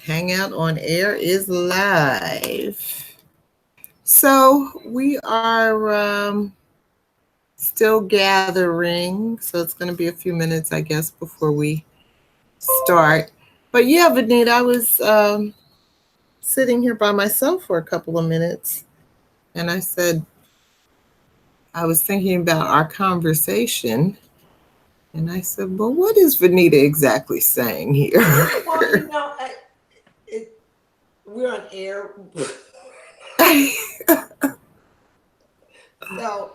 Hangout on Air is live. So we are still gathering. So it's going to be a few minutes, I guess, before we start. But yeah, Venita, I was sitting here by myself for a couple of minutes. And I said, I was thinking about our conversation. And I said, well, what is Venita exactly saying here? Well, you know, we're on air. So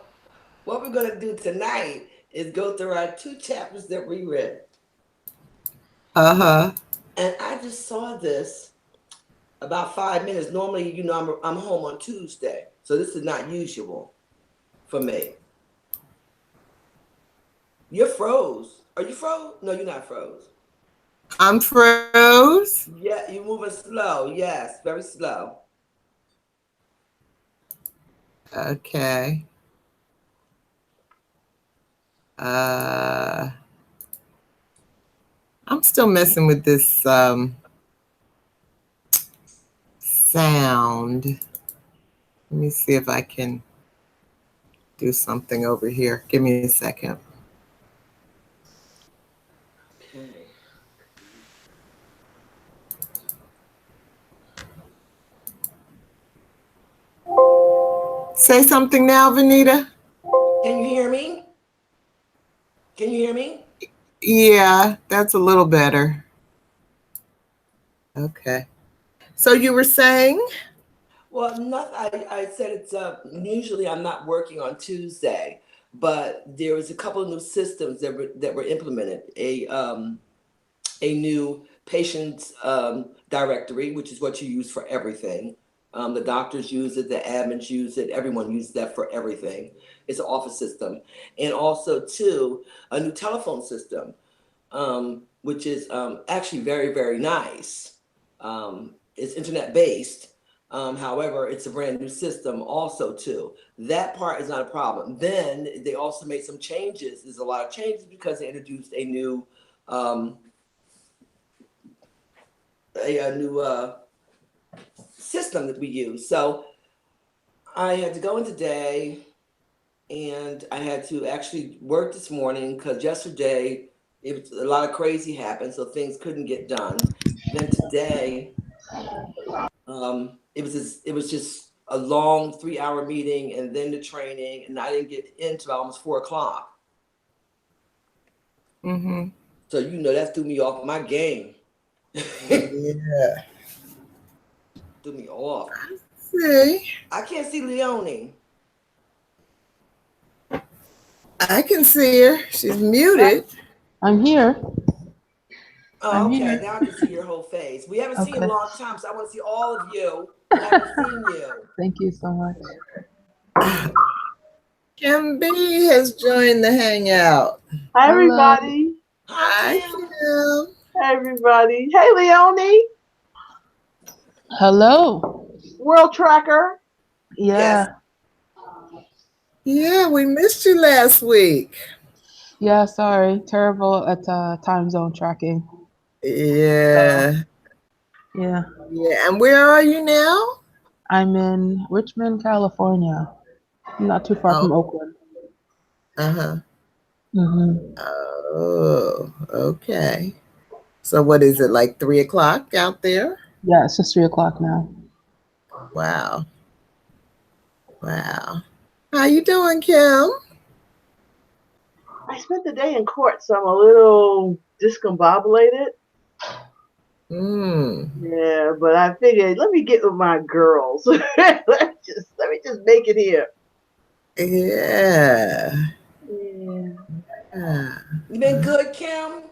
what we're going to do tonight is go through our 2 chapters that we read. Uh-huh. And I just saw this about 5 minutes. Normally, you know, I'm home on Tuesday. So this is not usual for me. You're froze. Are you froze? No, you're not froze. I'm froze. Yeah, you're moving slow. Yes, very slow. Okay. I'm still messing with this sound. Let me see if I can do something over here. Give me a second. Okay. Say something now, Venita. Can you hear me? Can you hear me? Yeah, that's a little better. Okay. So you were saying? Well, I said it's usually I'm not working on Tuesday, but there was a couple of new systems that were implemented. A new patient's directory, which is what you use for everything. The doctors use it, the admins use it, everyone uses that for everything. It's an office system. And also, too, a new telephone system, which is actually very, very nice. It's internet-based. However, it's a brand new system also, too. That part is not a problem. Then they also made some changes. There's a lot of changes because they introduced a new system that we use. So I had to go in today and I had to actually work this morning because yesterday it was a lot of crazy happened, so things couldn't get done. Then today, it was just a long 3-hour meeting and then the training, and I didn't get into almost 4 o'clock. Mm-hmm. So you know that threw me off my game. Yeah. Threw me off. See? I can't see Leonie. I can see her. She's muted. I'm here. Oh, okay. Now I can see your whole face. We haven't seen you in a long time, so I want to see all of you. I haven't seen you. Thank you so much. Kim B has joined the Hangout. Hi, everybody. Hi, Kim. Hey, everybody. Hey, Leonie. Hello. World Tracker. Yeah. Yeah, we missed you last week. Yeah, sorry. Terrible at time zone tracking. Yeah. Yeah. Yeah. And where are you now? I'm in Richmond, California. Not too far from Oakland. Uh-huh. Mm-hmm. Oh, okay. So what is it, like 3 o'clock out there? Yeah, it's just 3 o'clock now. Wow. Wow. How you doing, Kim? I spent the day in court, so I'm a little discombobulated. Yeah, but I figured, let me get with my girls. let me just make it here. Yeah. You been good, Kim?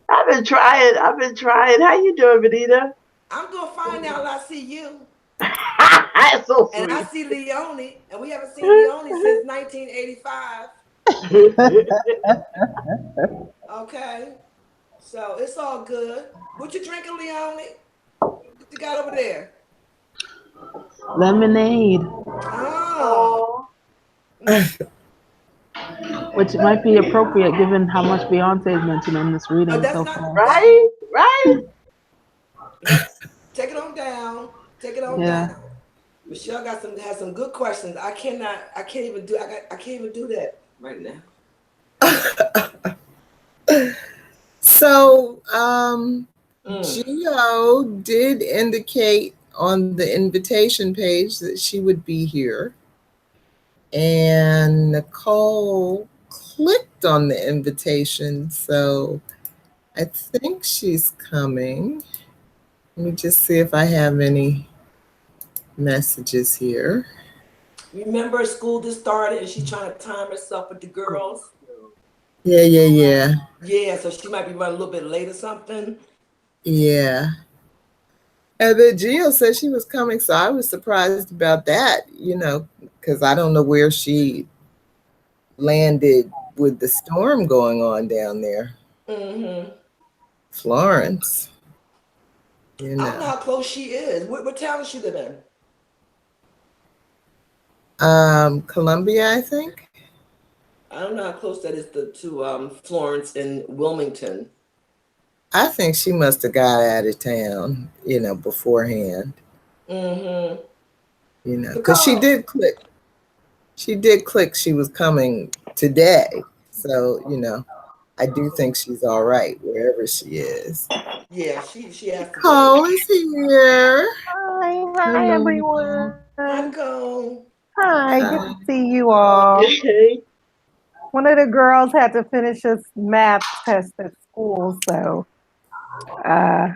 I've been trying. How you doing, Venita? I'm doing fine now that I see you. That's so sweet. And I see Leonie, and we haven't seen Leonie since 1985. Okay. So it's all good. What you drinking, Leonie? What you got over there? Lemonade. Oh. Which might be appropriate given how much Beyonce is mentioned in this reading so far. Right? take it on down. Take it on Yeah. down. Michelle has some good questions. I can't even do that right now. So, Gio did indicate on the invitation page that she would be here. And Nicole clicked on the invitation, so I think she's coming. Let me just see if I have any messages here. Remember, school just started and she's trying to time herself with the girls. Yeah. Yeah, so she might be running a little bit late or something. Yeah. And then Gio said she was coming, so I was surprised about that, because I don't know where she landed with the storm going on down there. Mm-hmm. Florence. I don't know how close she is. What town does she live in? Columbia, I think. I don't know how close that is to Florence and Wilmington. I think she must have got out of town, beforehand. Mm-hmm. Because she did click. She did click she was coming today. So, I do think she's all right wherever she is. Yeah, she has to Nicole is here. Hi everyone. Hi, Nicole. Hi, good to see you all. One of the girls had to finish a math test at school, so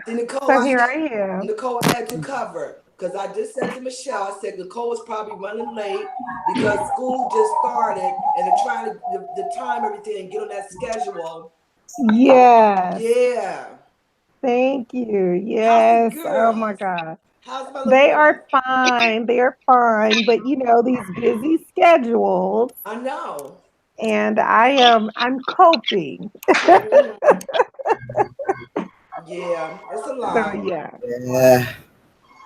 Nicole, here I am. Nicole, I had you covered because I just said to Michelle, I said Nicole was probably running late because school just started and they're trying to time everything and get on that schedule. Yes. Yeah. Thank you. Yes. Oh my God. They are fine. They are fine. But these busy schedules. I know. And I'm coping. Yeah, it's a lot. So yeah. Yeah.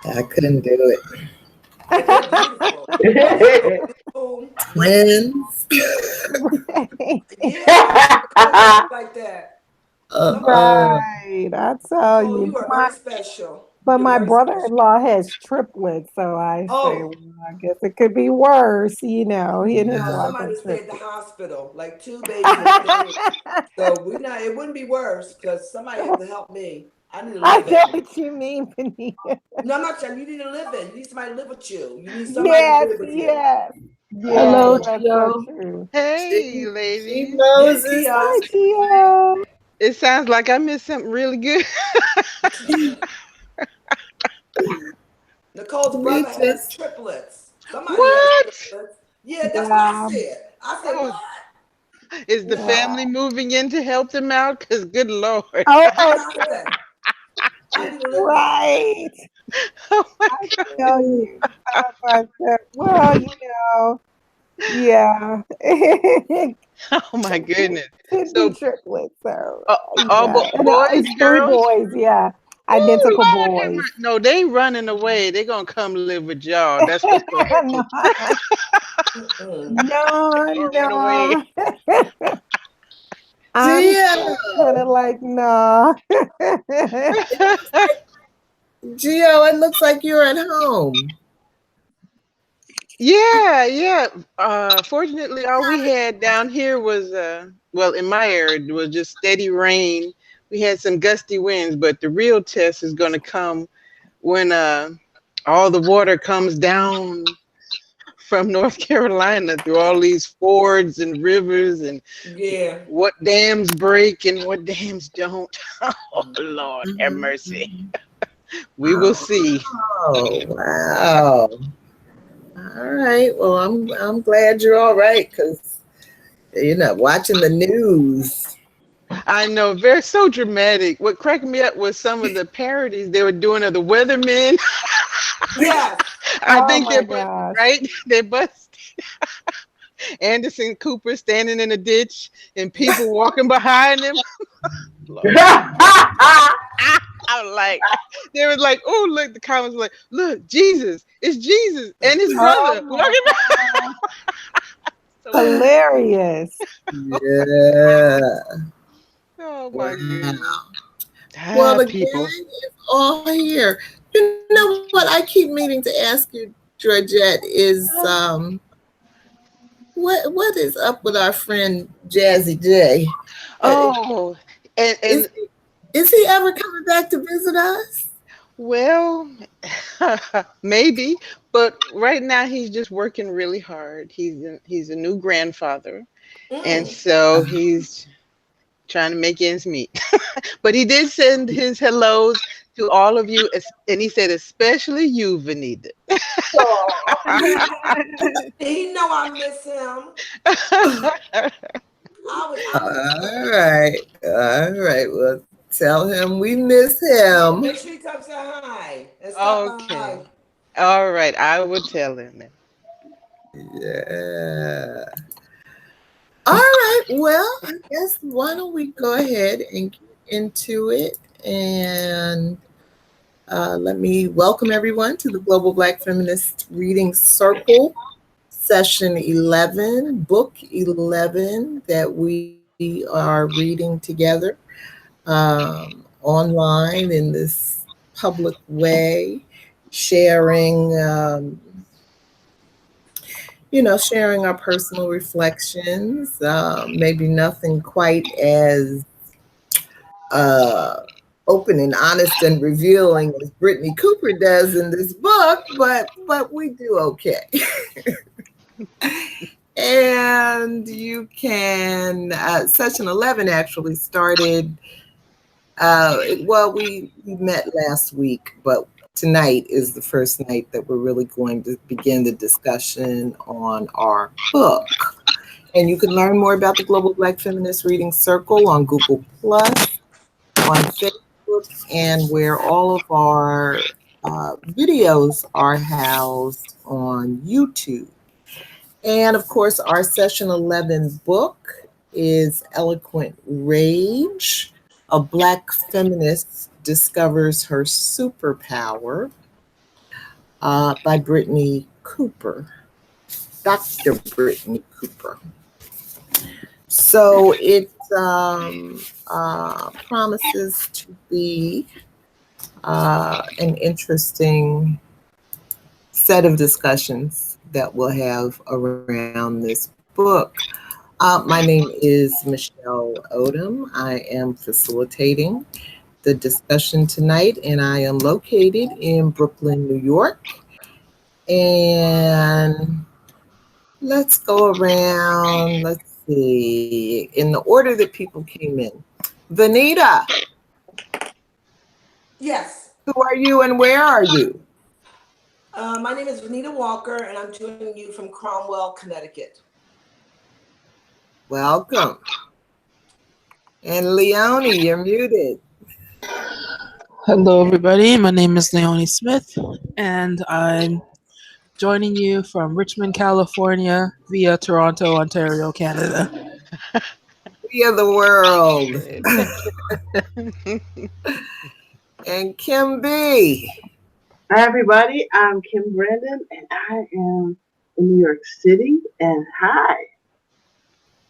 I couldn't do it. But they're beautiful. Twins. Yeah, like that. Right. I tell you. You are very special. But my brother-in-law has triplets, so I say, well, I guess it could be worse, He and his wife Somebody have stay at the triplets. hospital, like 2 babies. So it wouldn't be worse because somebody had to help me. I need to live I know in. what you mean, Venita. No, I'm not saying you need to live in. You need somebody to live with you. You need somebody to live with you. Yes. Hello, That's Gio. so true. Hey, ladies. Moses. Hi, Gio. It sounds like I missed something really good. Nicole's brother has triplets. Somebody What? has triplets. Yeah, that's what I said. I said, what? Is the family moving in to help them out? Because good Lord. Oh, right. Oh my I tell you. Oh my God. Well, yeah. Oh my goodness. Could So be triplets. So all boys, it's 3 girls? boys. Yeah, Ooh, identical Lord, boys. no, they running away. They gonna come live with y'all. That's what's gonna happen. No. I'm Gio. kind of like, no. Gio, it looks like you're at home. Yeah. Fortunately, all we had down here was, in my area, it was just steady rain. We had some gusty winds, but the real test is going to come when all the water comes down from North Carolina through all these fords and rivers and what dams break and what dams don't. Oh, Lord, have mercy. We will see. Oh, wow. All right. Well, I'm glad you're all right because, watching the news. I know, so dramatic. What cracked me up was some of the parodies they were doing of the weathermen. Yeah. I think they're busted, right? They're busted. Anderson Cooper standing in a ditch and people walking behind him. I was like, they was like, oh, look, the comments were like, look, Jesus, it's Jesus and his brother. Hilarious. Yeah. Oh my goodness. Well, the People. gang is all here. You know what I keep meaning to ask you, Georgette, is what is up with our friend Jazzy J? Oh, and Is he ever coming back to visit us? well, maybe, but right now he's just working really hard. He's a new grandfather, and so he's trying to make ends meet. But he did send his hellos to all of you, and he said especially you, Venita. He know I miss him. All right. Well, tell him we miss him. Make sure he comes say hi and stop Okay. by. All right, I will tell him that. Yeah. All right. Well, I guess why don't we go ahead and get into it, and let me welcome everyone to the Global Black Feminist Reading Circle, Session 11, Book 11, that we are reading together online in this public way, sharing, sharing our personal reflections, maybe nothing quite as open and honest and revealing as Brittney Cooper does in this book, but we do okay. And you can, session 11 actually started, we met last week, but tonight is the first night that we're really going to begin the discussion on our book. And you can learn more about the Global Black Feminist Reading Circle on Google+, on Facebook, and where all of our videos are housed on YouTube. And of course, our session 11 book is Eloquent Rage, A Black Feminist Discovers Her Superpower, by Brittney Cooper, Dr. Brittney Cooper. So it promises to be an interesting set of discussions that we'll have around this book. My name is Michelle Odom. I am facilitating the discussion tonight, and I am located in Brooklyn, New York. And let's go around, let's see, in the order that people came in. Venita. Yes. Who are you and where are you? My name is Venita Walker, and I'm joining you from Cromwell, Connecticut. Welcome. And Leonie, you're muted. Hello, everybody. My name is Leonie Smith, and I'm joining you from Richmond, California, via Toronto, Ontario, Canada. Via the world. And Kim B. Hi, everybody. I'm Kim Brandon, and I am in New York City. And hi.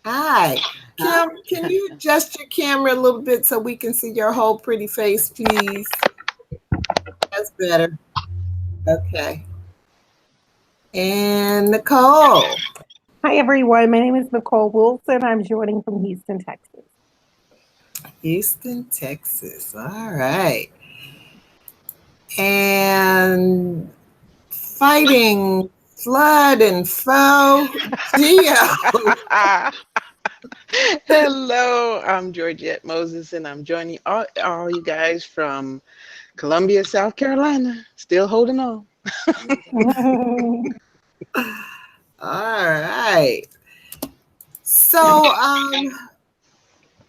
Hi. Kim, can you adjust your camera a little bit so we can see your whole pretty face, please? That's better. Okay. And Nicole. Hi, everyone. My name is Nicole Wilson. I'm joining from Houston, Texas. Houston, Texas. All right. And fighting flood and foe, Gio. Hello, I'm Georgette Moses, and I'm joining all you guys from Columbia, South Carolina. Still holding on. All right. So,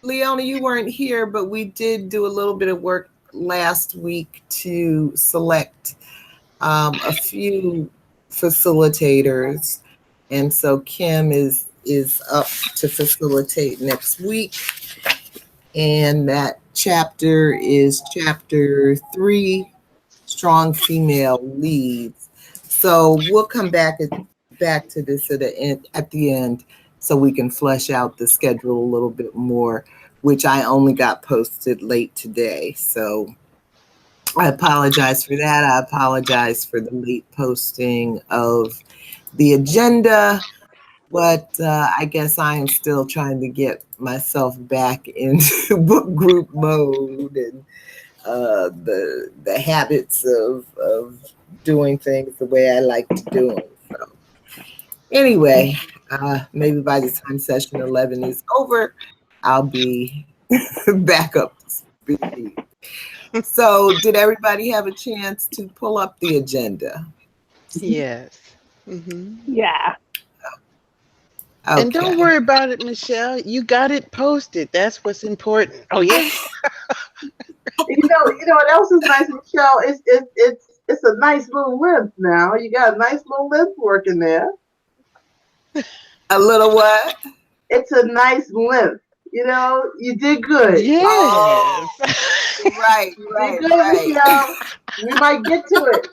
Leonie, you weren't here, but we did do a little bit of work last week to select a few facilitators, and so Kim is up to facilitate next week, and that chapter is chapter 3, Strong Female Leads. So we'll come back to this at the end so we can flesh out the schedule a little bit more, which I only got posted late today. So I apologize for that. I apologize for the late posting of the agenda, but I guess I am still trying to get myself back into book group mode and the habits of doing things the way I like to do them. So anyway, maybe by the time session 11 is over, I'll be back up to speed. So did everybody have a chance to pull up the agenda? Yes. Mm-hmm. Yeah. Okay. And don't worry about it, Michelle. You got it posted. That's what's important. Oh yeah. You know what else is nice, Michelle? It's a nice little length now. You got a nice little length working there. A little what? It's a nice length. You know, you did good. Yes. Oh, right. You did good, Michelle. We might get to it.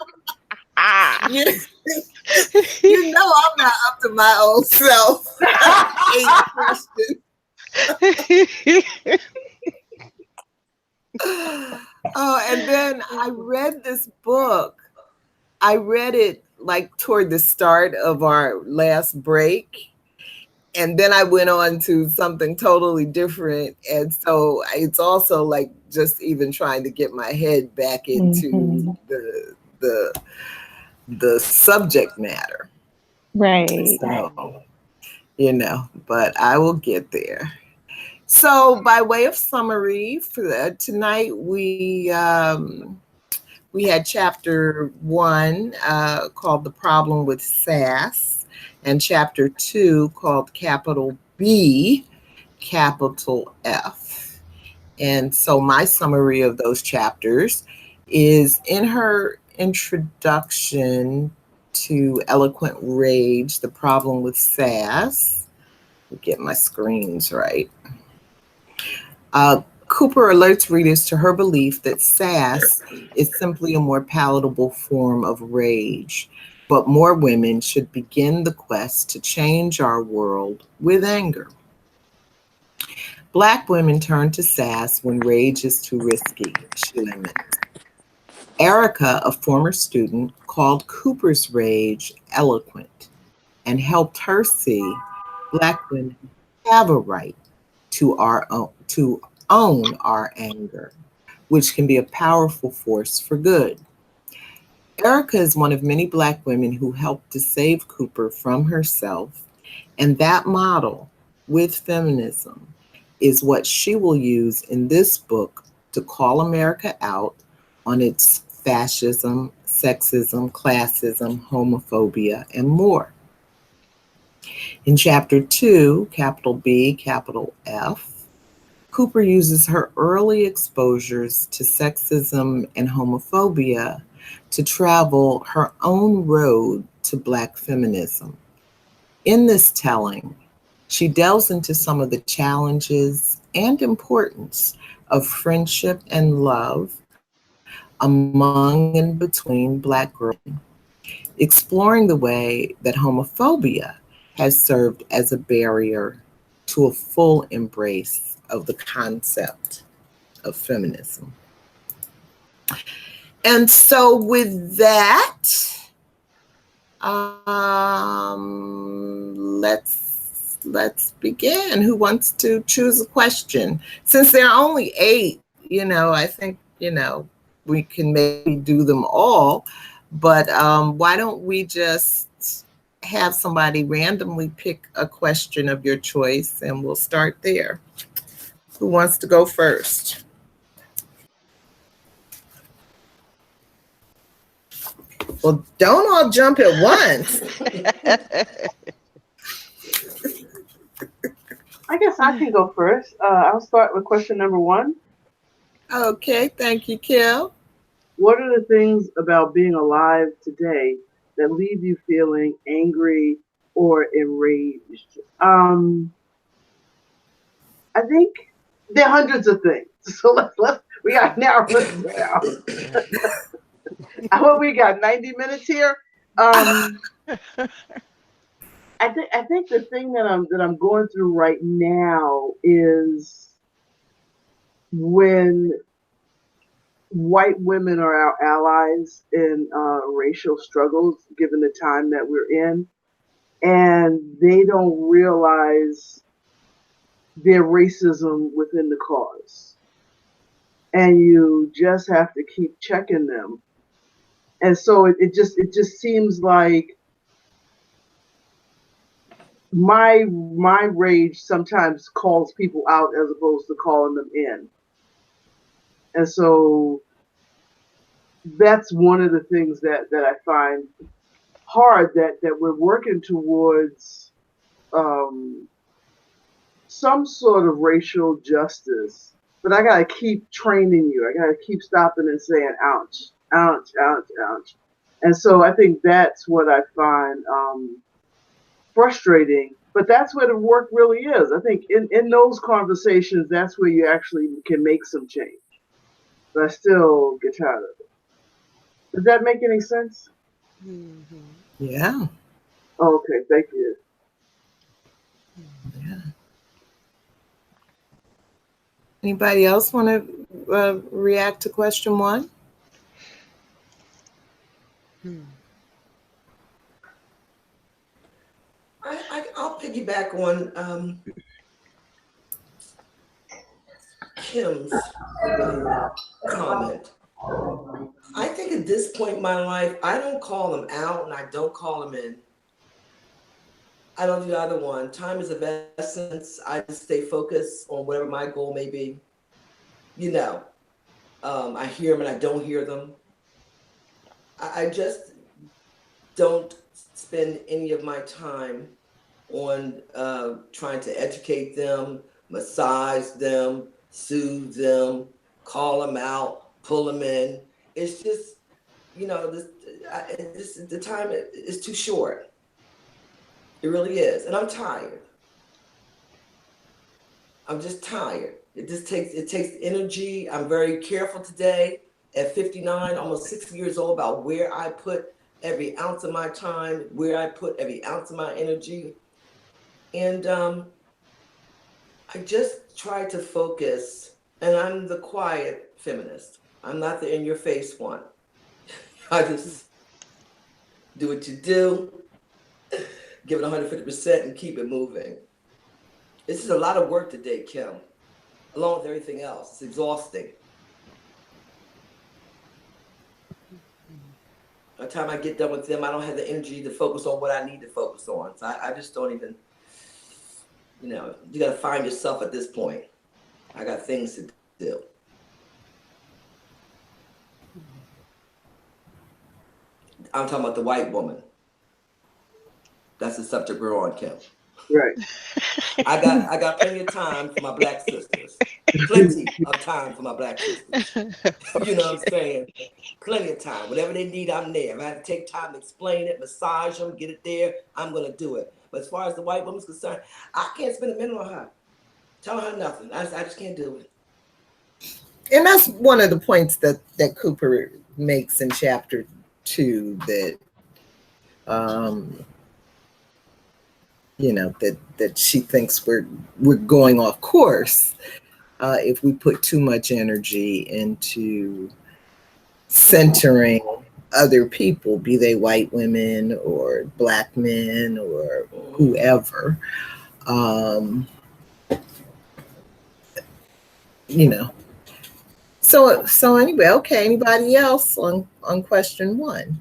You know I'm not up to my own self. Oh, and then I read this book. I read it like toward the start of our last break. And then I went on to something totally different. And so it's also like just even trying to get my head back into the subject matter. Right. So, but I will get there. So by way of summary, for tonight, we had chapter 1 called The Problem with Sass, and chapter 2 called Capital B, capital F. And so my summary of those chapters is in her introduction to Eloquent Rage, The Problem with Sass. Get my screens right. Cooper alerts readers to her belief that sass is simply a more palatable form of rage, but more women should begin the quest to change our world with anger. Black women turn to sass when rage is too risky, she laments. Erica, a former student, called Cooper's rage eloquent and helped her see Black women have a right to own our anger, which can be a powerful force for good. Erica is one of many Black women who helped to save Cooper from herself, and that model with feminism is what she will use in this book to call America out on its fascism, sexism, classism, homophobia, and more. In chapter 2, capital B, capital F, Cooper uses her early exposures to sexism and homophobia to travel her own road to Black feminism. In this telling, she delves into some of the challenges and importance of friendship and love among and between Black girls, exploring the way that homophobia has served as a barrier to a full embrace of the concept of feminism. And so with that, let's begin. Who wants to choose a question? Since there are only 8, I think, we can maybe do them all, but why don't we just have somebody randomly pick a question of your choice and we'll start there. Who wants to go first? Well, don't all jump at once. I guess I can go first. I'll start with question number 1. Okay, thank you, Kel. What are the things about being alive today that leave you feeling angry or enraged? I think there are hundreds of things. So we got to narrow this down. What we got? 90 minutes here. I think the thing that I'm going through right now is when white women are our allies in racial struggles, given the time that we're in, and they don't realize their racism within the cause. And you just have to keep checking them. And so it just seems like my rage sometimes calls people out as opposed to calling them in. And so that's one of the things that I find hard, that we're working towards some sort of racial justice, but I gotta keep training you. I gotta keep stopping and saying, ouch, ouch, ouch, ouch. And so I think that's what I find frustrating, but that's where the work really is. I think in those conversations, that's where you actually can make some change. But I still get tired of it. Does that make any sense? Mm-hmm. Yeah. Okay, thank you. Yeah. Anybody else want to react to question one? I'll piggyback on Kim's comment. I think at this point in my life, I don't call them out and I don't call them in. I don't do the other one. Time is of essence. I just stay focused on whatever my goal may be. You know, I hear them and I don't hear them. I just don't spend any of my time on trying to educate them, massage them, soothe them, call them out, pull them in. It's just, you know, the time is too short. It really is. And I'm tired. I'm just tired. It takes energy. I'm very careful today at 59, almost 60 years old, about where I put every ounce of my time, where I put every ounce of my energy. And I just try to focus, and I'm the quiet feminist. I'm not the in-your-face one. I just do what you do, give it 150% and keep it moving. This is a lot of work today, Kim, along with everything else. It's exhausting. By the time I get done with them, I don't have the energy to focus on what I need to focus on. So I just don't even, you know, you got to find yourself at this point. I got things to do. I'm talking about the white woman. That's the subject we're on, Kim. Right. I got plenty of time for my black sisters. Plenty of time for my black sisters. You know what I'm saying? Plenty of time. Whatever they need, I'm there. If I have to take time to explain it, massage them, get it there, I'm going to do it. But as far as the white woman's concerned, I can't spend a minute on her. Tell her nothing. I just can't do it. And that's one of the points that Cooper makes in chapter 2, that you know, that she thinks we're going off course if we put too much energy into centering other people, be they white women or black men or whoever. You know. So anyway, okay. Anybody else on question 1?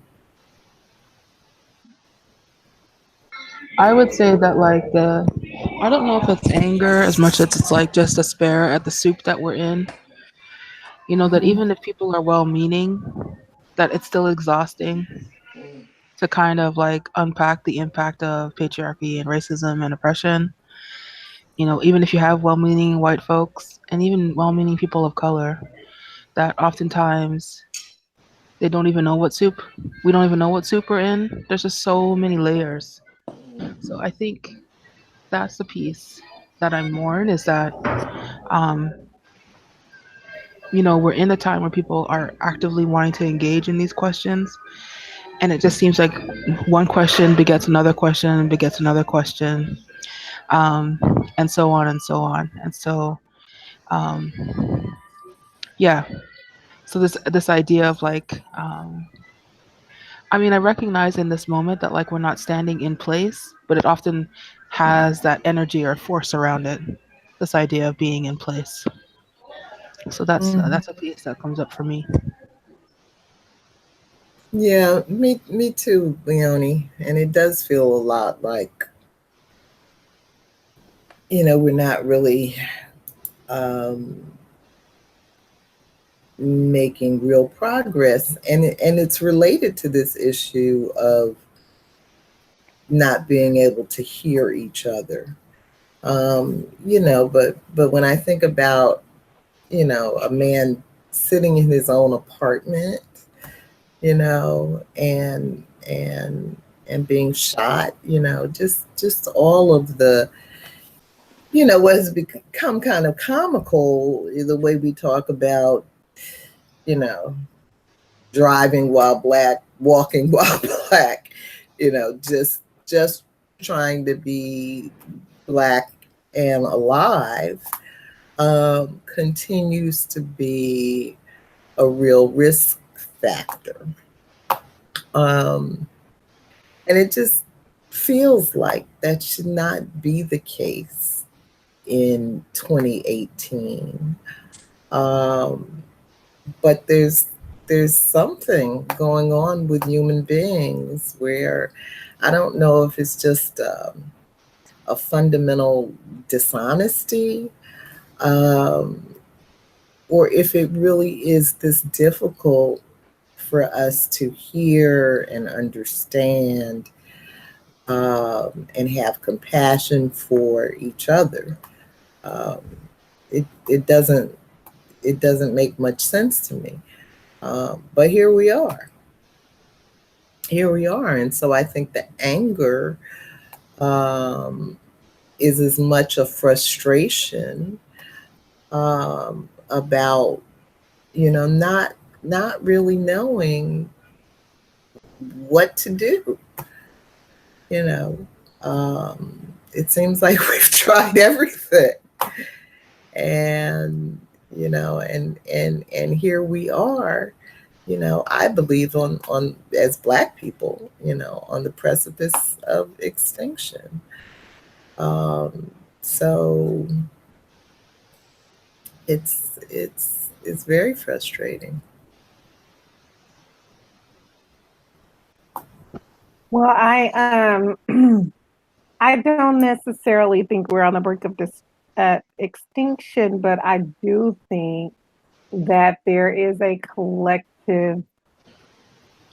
I would say that, like, I don't know if it's anger as much as it's like just despair at the soup that we're in. You know, that even if people are well-meaning, that it's still exhausting to kind of like unpack the impact of patriarchy and racism and oppression. You know, even if you have well-meaning white folks and even well-meaning people of color, that oftentimes they don't even know what soup. We don't even know what soup we're in. There's just so many layers. So I think that's the piece that I mourn, is that, you know, we're in a time where people are actively wanting to engage in these questions. And it just seems like one question begets another question, begets another question, and so on and so on. And so, yeah. So this idea of like, I mean, I recognize in this moment that like we're not standing in place, but it often has that energy or force around it. This idea of being in place. So that's a piece that comes up for me. Yeah, me too, Leonie. And it does feel a lot like, we're not really making real progress. And it's related to this issue of not being able to hear each other. But when I think about, a man sitting in his own apartment, and being shot, just all of the, what has become kind of comical, the way we talk about, driving while black, walking while black, just trying to be black and alive, continues to be a real risk factor. And it just feels like that should not be the case in 2018. But there's something going on with human beings where I don't know if it's just a fundamental dishonesty, or if it really is this difficult for us to hear and understand, and have compassion for each other. It doesn't make much sense to me. But here we are. And so I think the anger is as much a frustration about, not really knowing what to do. It seems like we've tried everything, and and here we are, I believe on as Black people, on the precipice of extinction. So it's very frustrating. Well, I don't necessarily think we're on the brink of this extinction, but I do think that there is a collective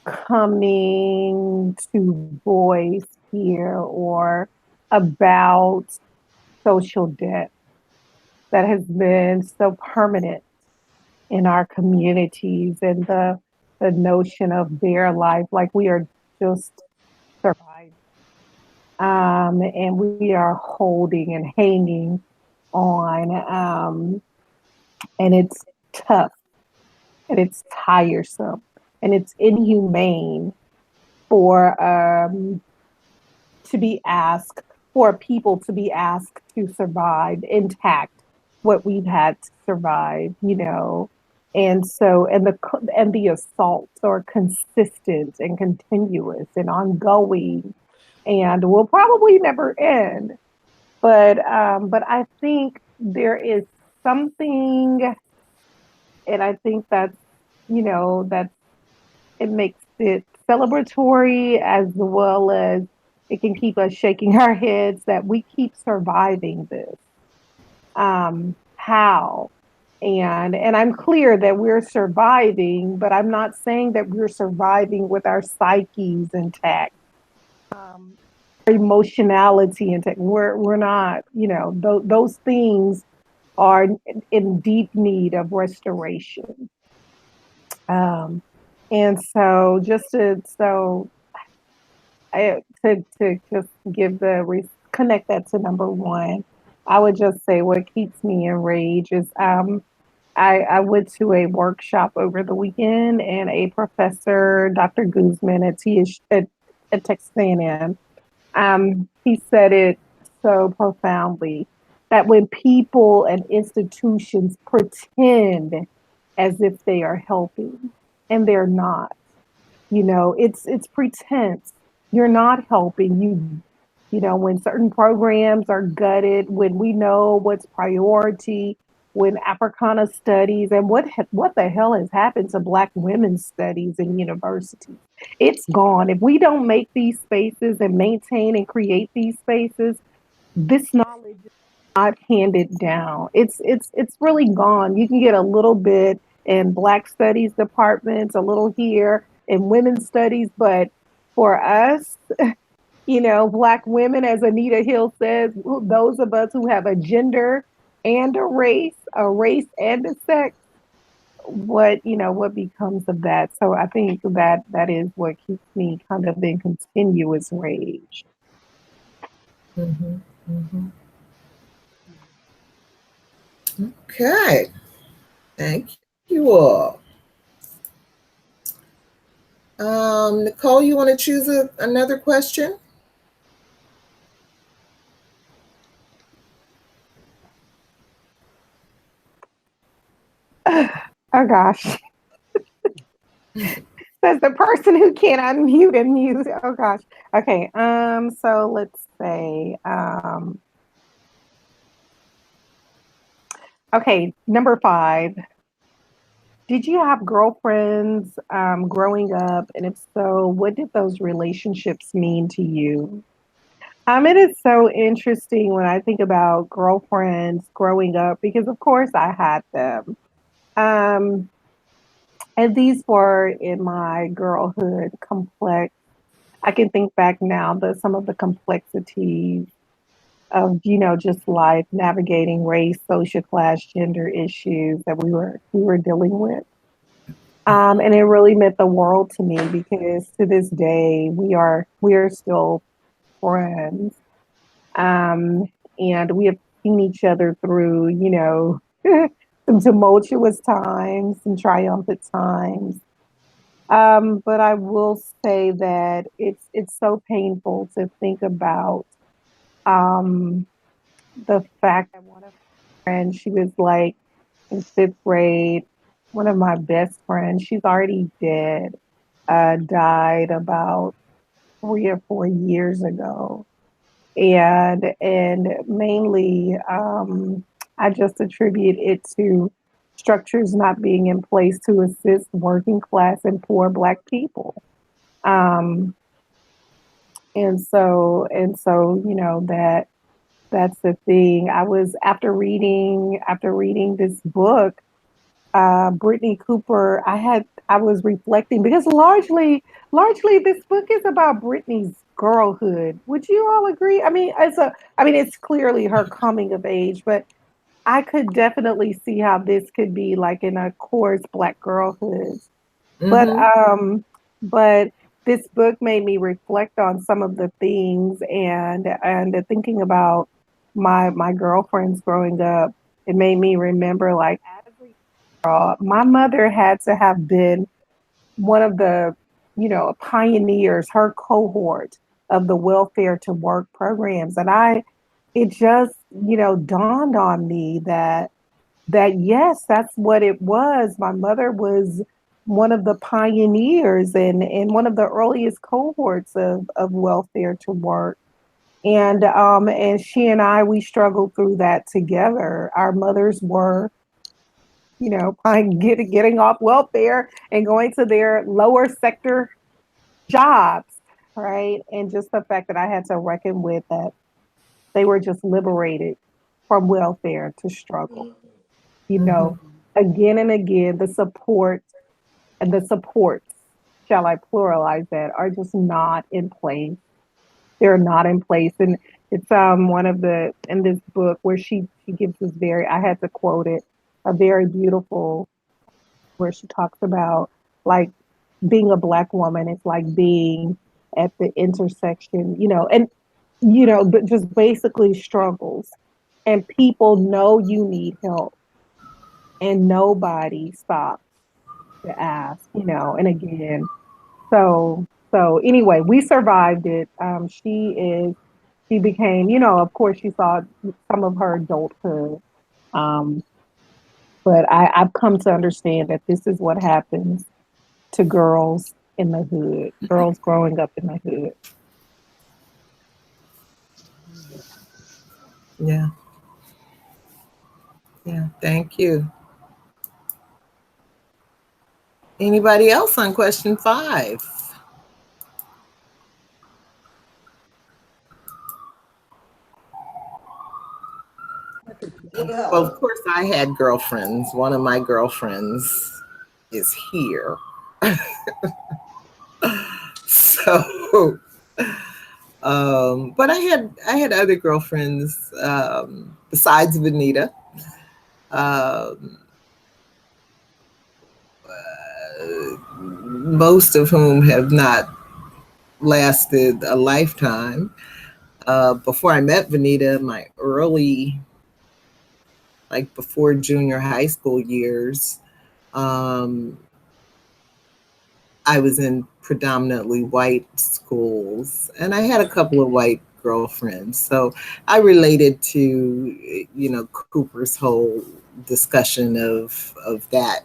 coming to voice here or about social debt that has been so permanent in our communities, and the notion of their life, like we are just surviving. And we are holding and hanging on. And it's tough and it's tiresome and it's inhumane for people to be asked to survive intact what we've had to survive, And so, and the assaults are consistent and continuous and ongoing, and will probably never end. But I think there is something, and I think that's, that it makes it celebratory, as well as it can keep us shaking our heads that we keep surviving this. How? And I'm clear that we're surviving, but I'm not saying that we're surviving with our psyches intact, our emotionality intact. We're not, those things are in deep need of restoration. And so to just connect that to number one, I would just say what keeps me enraged is I went to a workshop over the weekend, and a professor, Dr. Guzman at Texas A&M, he said it so profoundly that when people and institutions pretend as if they are helping, and they're not. You know, it's pretense. You're not helping. You know, when certain programs are gutted, when we know what's priority, when Africana studies and what the hell has happened to Black women's studies in universities? It's gone. If we don't make these spaces and maintain and create these spaces, this knowledge is not handed down. It's really gone. You can get a little bit in Black studies departments, a little here in women's studies, but for us, you know, Black women, as Anita Hill says, those of us who have a gender and a race and a sex, what, you know, what becomes of that? So I think that is what keeps me kind of in continuous rage. Mm-hmm. Mm-hmm. Okay. Thank you all. Nicole, you want to choose another question? Oh gosh. Says the person who can't unmute and mute. Oh gosh. Okay. So let's say okay, number 5. Did you have girlfriends growing up? And if so, what did those relationships mean to you? It is so interesting when I think about girlfriends growing up because, of course, I had them. Um, and these were in my girlhood complex. I can think back now that some of the complexities of, you know, just life, navigating race, social class, gender issues that we were dealing with. And it really meant the world to me because to this day we are still friends. Um, and we have seen each other through, you know, some tumultuous times, some triumphant times. But I will say that it's so painful to think about um, the fact that one of my friends, she was like in 5th grade, one of my best friends, she's already dead, died about 3 or 4 years ago. And mainly I just attribute it to structures not being in place to assist working class and poor Black people. Um, and so you know that's the thing. I was after reading this book, Brittney Cooper. I was reflecting because largely this book is about Brittney's girlhood. Would you all agree? I mean it's clearly her coming of age, but I could definitely see how this could be like in a course Black girlhood. But Mm-hmm. but this book made me reflect on some of the things and thinking about my girlfriends growing up. It made me remember like as a girl, my mother had to have been one of the, you know, pioneers, her cohort of the welfare to work programs. And it just, you know, dawned on me that yes, that's what it was. My mother was one of the pioneers and one of the earliest cohorts of welfare to work. And she and I, we struggled through that together. Our mothers were, you know, getting off welfare and going to their lower sector jobs, right? And just the fact that I had to reckon with that they were just liberated from welfare to struggle. You Mm-hmm. know, again and again, the support and the supports, shall I pluralize that, are just not in place. They're not in place. And it's one of the in this book where she gives this very, I had to quote it, a very beautiful, where she talks about like being a Black woman. It's like being at the intersection, you know, and you know, but just basically struggles. And people know you need help and nobody stops to ask, you know, and again, so anyway, we survived it. She became, you know, of course she saw some of her adulthood. Um, But I've come to understand that this is what happens to girls in the hood, girls growing up in the hood. Yeah. Yeah. Thank you. Anybody else on question 5? Well, of Well, course, I had girlfriends. One of my girlfriends is here. So, but I had other girlfriends besides Venita. Um, most of whom have not lasted a lifetime. Before I met Venita, my early, like before junior high school years, um, I was in predominantly white schools, and I had a couple of white girlfriends. So I related to, Cooper's whole discussion of that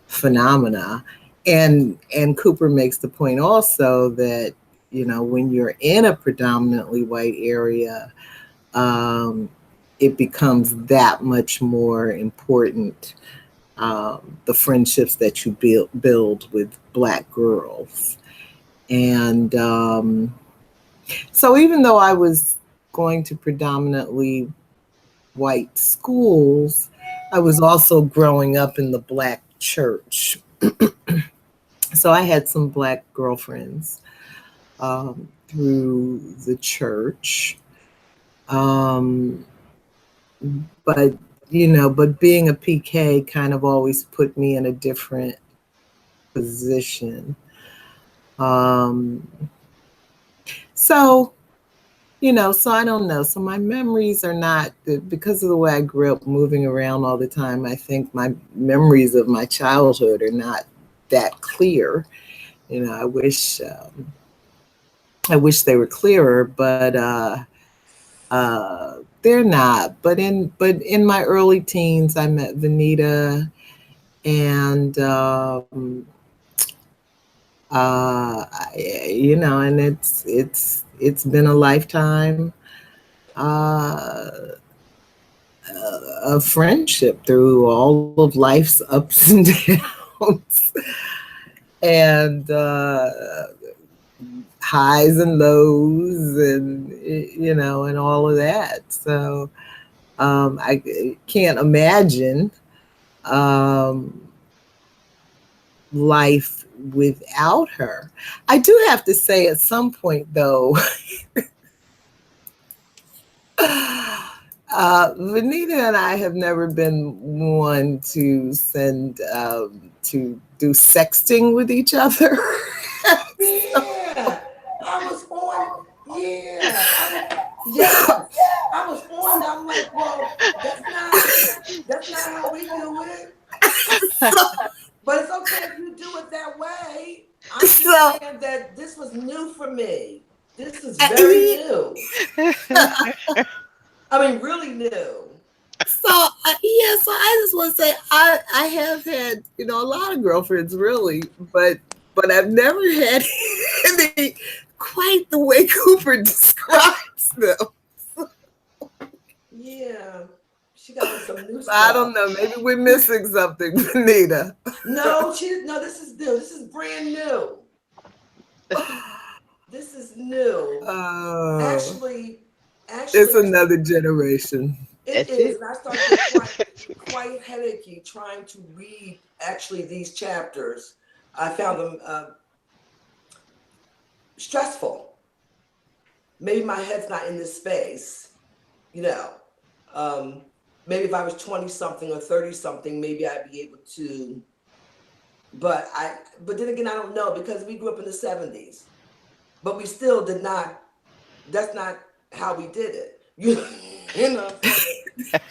phenomena. And Cooper makes the point also that, when you're in a predominantly white area, um, it becomes that much more important, the friendships that you build with Black girls. And so even though I was going to predominantly white schools, I was also growing up in the Black church. So I had some Black girlfriends through the church. Um, but but being a PK kind of always put me in a different position. Um, so so I don't know. So my memories are not, because of the way I grew up moving around all the time. I think my memories of my childhood are not that clear. I wish they were clearer, but they're not. But in my early teens, I met Venita, and and it's been a lifetime of friendship through all of life's ups and downs, and highs and lows, and and all of that. So I can't imagine life without her. I do have to say, at some point, though, Venita and I have never been one to send to do sexting with each other. yeah, I was on. Yeah, yes, I was on. I'm like, well, that's not how we do it. But it's okay if you do it that way. I'm just So, saying that this was new for me. This is very new. I mean, really new. yeah, so I just want to say I have had a lot of girlfriends, really, but I've never had any quite the way Cooper describes them. Yeah, she got me some new stuff. I don't know, maybe we're missing something, Venita. No, this is new. This is brand new. This is new. Actually, it's another generation. It is, and I started to get quite headachy trying to read actually these chapters. I found them stressful. Maybe my head's not in this space, maybe if I was 20 something or 30 something, maybe I'd be able to. But then again, I don't know, because we grew up in the 70s, but we still did not. That's not how we did it. You know.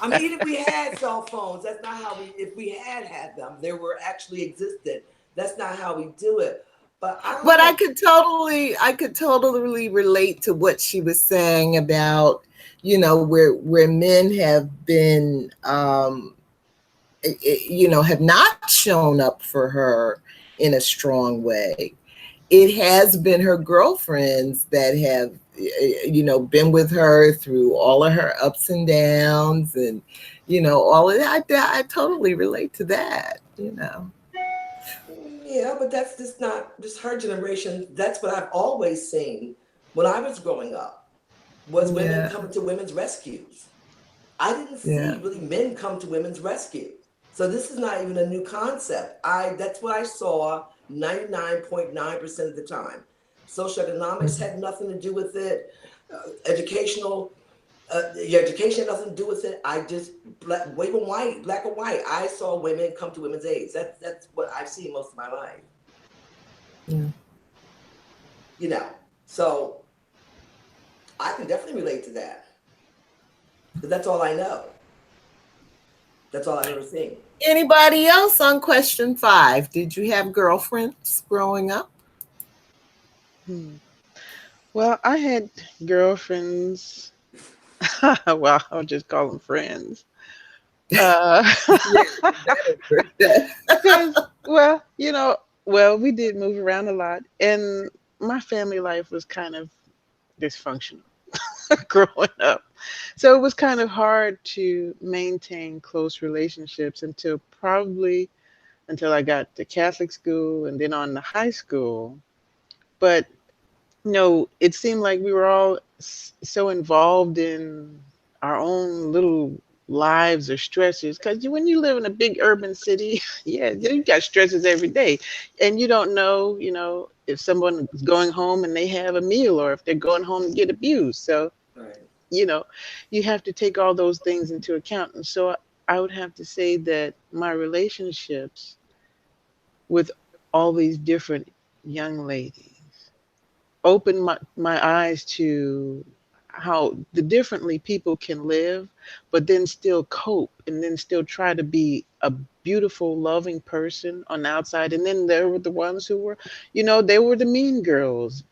I mean, even if we had cell phones, that's not how we. If we had them, they were actually existed. That's not how we do it. But I could totally relate to what she was saying about, where men have been have not shown up for her in a strong way. It has been her girlfriends that have, been with her through all of her ups and downs, and, all of that. I totally relate to that, Yeah, but that's just not just her generation. That's what I've always seen when I was growing up, was women Yeah. coming to women's rescues. I didn't Yeah. see really men come to women's rescue. So this is not even a new concept. That's what I saw 99.9% of the time. Social economics had nothing to do with it. Your education had nothing to do with it. I just black and white. I saw women come to women's aids. That's what I've seen most of my life. Yeah. So I can definitely relate to that. But that's all I know. That's all I've ever seen. Anybody else on question 5? Did you have girlfriends growing up? Well, I had girlfriends. Well, I'll just call them friends. Because, well, we did move around a lot, and my family life was kind of dysfunctional growing up. So it was kind of hard to maintain close relationships until I got to Catholic school and then on to high school. But it seemed like we were all so involved in our own little lives or stresses. Because when you live in a big urban city, yeah, you got stresses every day, and you don't know, if someone is going home and they have a meal, or if they're going home to get abused. So, Right. You have to take all those things into account. And so I would have to say that my relationships with all these different young ladies opened my eyes to how the differently people can live, but then still cope and then still try to be a beautiful, loving person on the outside. And then there were the ones who were, they were the mean girls.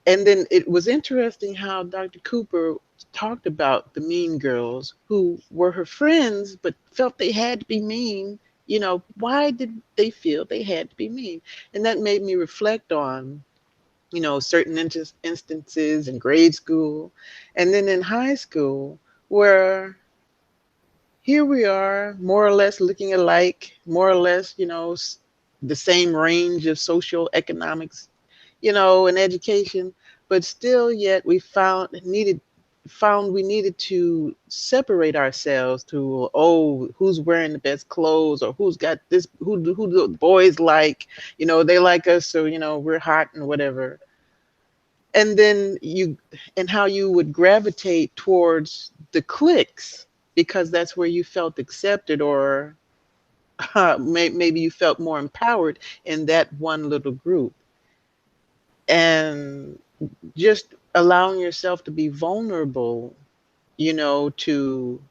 And then it was interesting how Dr. Cooper talked about the mean girls who were her friends, but felt they had to be mean. Why did they feel they had to be mean? And that made me reflect on certain instances in grade school and then in high school, where here we are more or less looking alike, more or less, the same range of social economics, and education, but still yet we found we needed to separate ourselves to, who's wearing the best clothes, or who's got this, who the boys like, they like us, so we're hot and whatever. And then and how you would gravitate towards the cliques because that's where you felt accepted, or maybe you felt more empowered in that one little group. And just allowing yourself to be vulnerable, to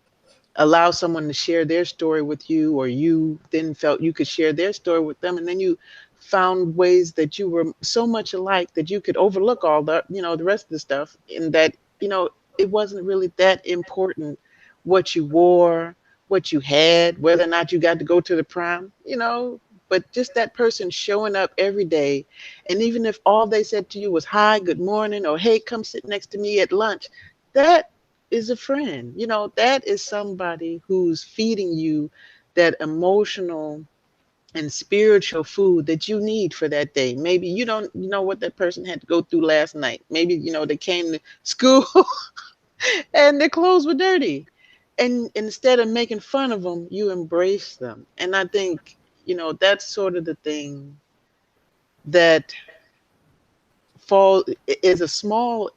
allow someone to share their story with you, or you then felt you could share their story with them, and then you found ways that you were so much alike that you could overlook all the rest of the stuff, and that it wasn't really that important what you wore, what you had, whether or not you got to go to the prom, but just that person showing up every day. And even if all they said to you was hi, good morning, or hey, come sit next to me at lunch, that is a friend. That is somebody who's feeding you that emotional and spiritual food that you need for that day. Maybe you don't know what that person had to go through last night. Maybe, they came to school and their clothes were dirty. And instead of making fun of them, you embrace them. And I think, that's sort of the thing that is a small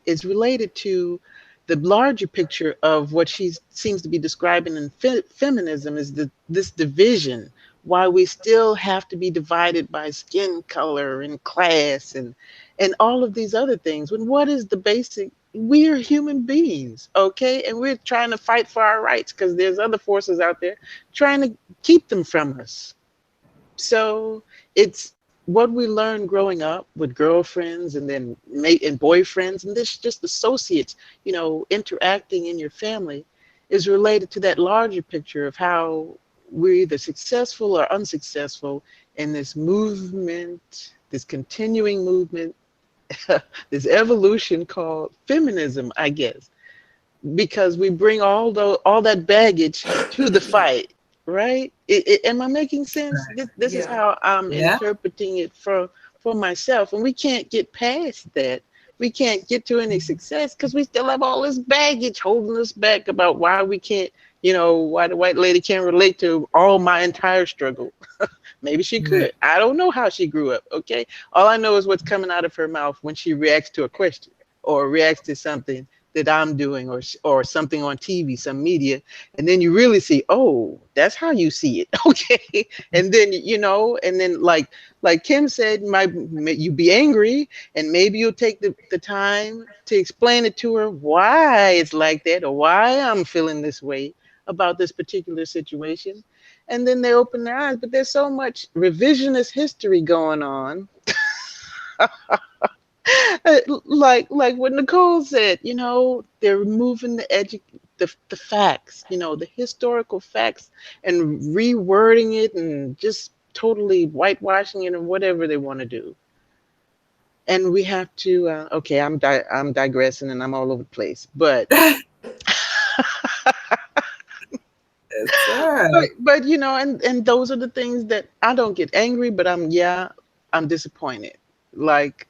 is related to the larger picture of what she seems to be describing in feminism, is this division, why we still have to be divided by skin color and class and all of these other things, when what is the basic, we're human beings, okay, and we're trying to fight for our rights because there's other forces out there trying to keep them from us. So it's what we learned growing up with girlfriends and then mate and boyfriends and this just associates, interacting in your family, is related to that larger picture of how we're either successful or unsuccessful in this movement, this continuing movement, this evolution called feminism, I guess, because we bring all that baggage to the fight, right? Am I making sense? This is Yeah. how I'm Yeah. interpreting it for myself, and we can't get past that. We can't get to any success because we still have all this baggage holding us back about why we can't, why the white lady can't relate to all my entire struggle. Maybe she Right. could. I don't know how she grew up, okay? All I know is what's coming out of her mouth when she reacts to a question or reacts to something that I'm doing, or something on TV, some media, and then you really see, oh, that's how you see it, okay? And then and then like Kim said, you be angry, and maybe you'll take the time to explain it to her why it's like that, or why I'm feeling this way about this particular situation, and then they open their eyes. But there's so much revisionist history going on. Like what Nicole said, they're removing the facts, the historical facts, and rewording it and just totally whitewashing it and whatever they want to do. And we have to okay, I'm digressing and I'm all over the place, but That's all right. but and those are the things that I don't get angry, but I'm disappointed. Like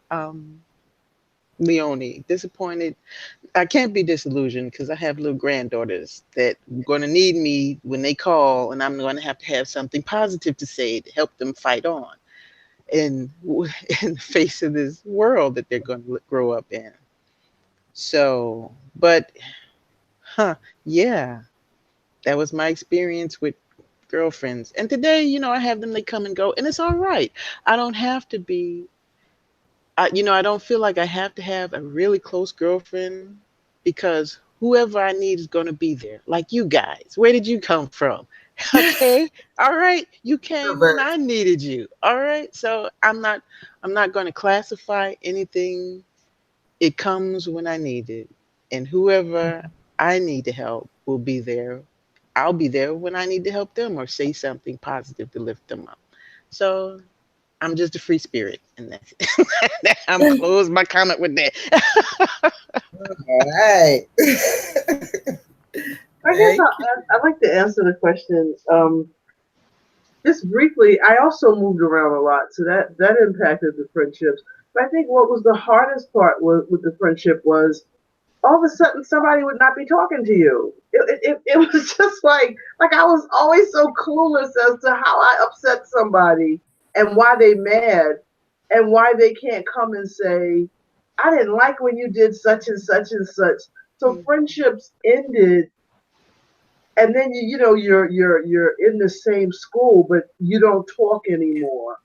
Leonie, disappointed. I can't be disillusioned because I have little granddaughters that are going to need me when they call, and I'm going to have something positive to say to help them fight on in in the face of this world that they're going to grow up in. So, but yeah, that was my experience with girlfriends. And today, I have them, they come and go, and it's all right. I don't have to be I don't feel like I have to have a really close girlfriend, because whoever I need is going to be there. Like you guys, where did you come from? Okay, all right, you came when Introvert. I needed you. All right, so I'm not going to classify anything. It comes when I need it, and whoever I need to help will be there. I'll be there when I need to help them or say something positive to lift them up. So I'm just a free spirit, and that's it. I'm closed my comment with that. All right. I guess Thank you. I'd like to answer the question. Just briefly, I also moved around a lot, so that impacted the friendships. But I think what was the hardest part with the friendship was all of a sudden somebody would not be talking to you. It was just like I was always so clueless as to how I upset somebody and why they mad and why they can't come and say, I didn't like when you did such and such and such. So friendships ended, and then you're in the same school, but you don't talk anymore.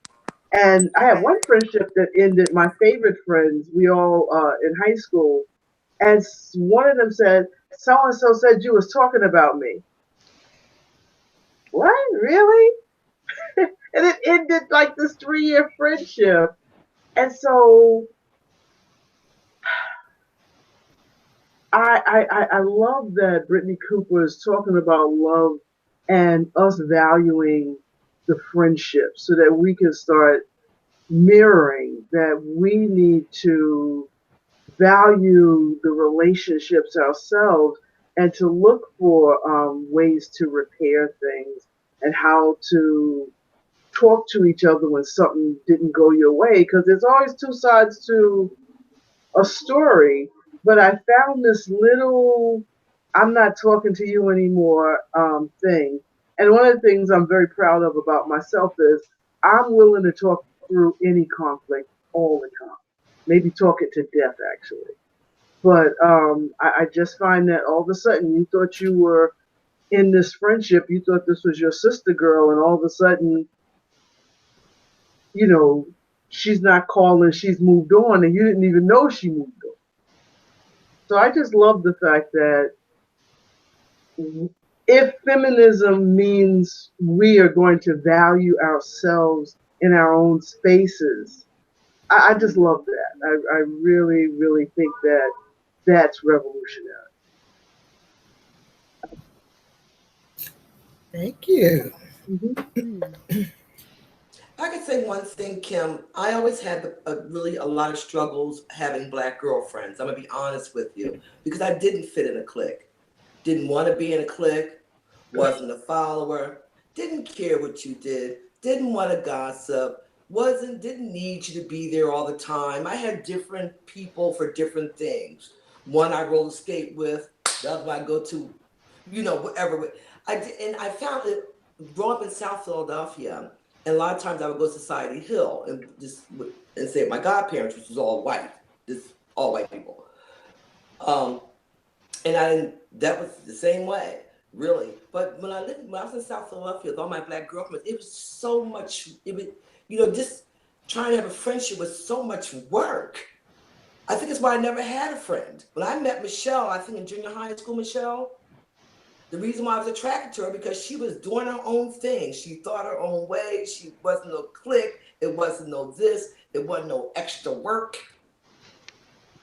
And I have one friendship that ended. My favorite friends, we all in high school, and one of them said, "So and so said you was talking about me." What, really? And it ended like this 3-year friendship. And so I love that Brittney Cooper is talking about love and us valuing the friendship so that we can start mirroring that we need to value the relationships ourselves and to look for ways to repair things and how to talk to each other when something didn't go your way, because there's always two sides to a story. But I found this little "I'm not talking to you anymore" thing. And one of the things I'm very proud of about myself is I'm willing to talk through any conflict all the time. Maybe talk it to death, actually. But I just find that all of a sudden you thought you were in this friendship, you thought this was your sister girl, and all of a sudden, you know, she's not calling, she's moved on, and you didn't even know she moved on. So I just love the fact that if feminism means we are going to value ourselves in our own spaces, I just love that. I really, really think that that's revolutionary. Thank you. I could say one thing, Kim. I always had really a lot of struggles having Black girlfriends. I'm gonna be honest with you, because I didn't fit in a clique. Didn't want to be in a clique. Wasn't a follower. Didn't care what you did. Didn't want to gossip. Didn't need you to be there all the time. I had different people for different things. One I roller skate with. The other one I go to, whatever. And I found it growing up in South Philadelphia. And a lot of times I would go to Society Hill and stay with my godparents, which was all white, just all white people. And that was the same way, really. But when I was in South Philadelphia with all my Black girlfriends, it was so much, just trying to have a friendship was so much work. I think it's why I never had a friend. When I met Michelle, I think in junior high school, Michelle, the reason why I was attracted to her, because she was doing her own thing. She thought her own way. She wasn't no clique. It wasn't no this. It wasn't no extra work.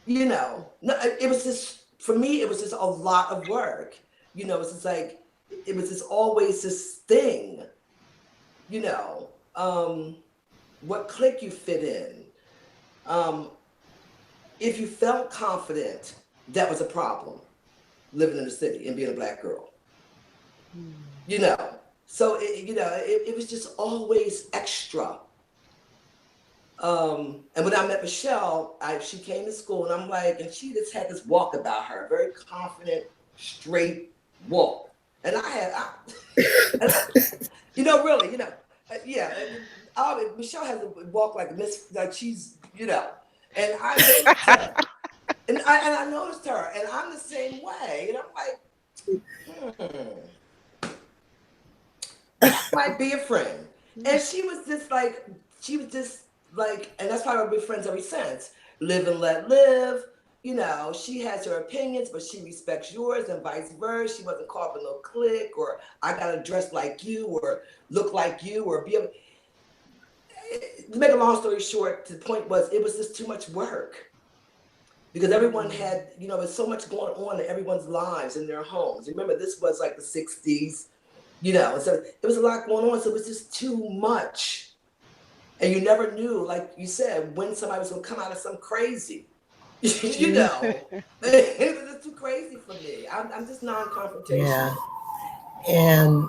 No, it was just, for me, it was just a lot of work. It's just like, it was just always this thing, what clique you fit in. If you felt confident, that was a problem, living in the city and being a Black girl. So it was just always extra. And when I met Michelle, she came to school, and I'm like, and she just had this walk about her, very confident, straight walk. And really, yeah. Michelle has a walk like she's, and I noticed her, and I noticed her, and I'm the same way, and I'm like, that might be a friend. And she was just like, and that's why we've been friends ever since. Live and let live. She has her opinions, but she respects yours, and vice versa. She wasn't caught up in no clique, or I gotta dress like you, or look like you, or be able. To make a long story short, the point was, it was just too much work, because everyone had, there's so much going on in everyone's lives, in their homes. Remember, this was like the 60s, so it was a lot going on. So it was just too much. And you never knew, like you said, when somebody was going to come out of some crazy, it was just too crazy for me. I'm just non-confrontational. Yeah. And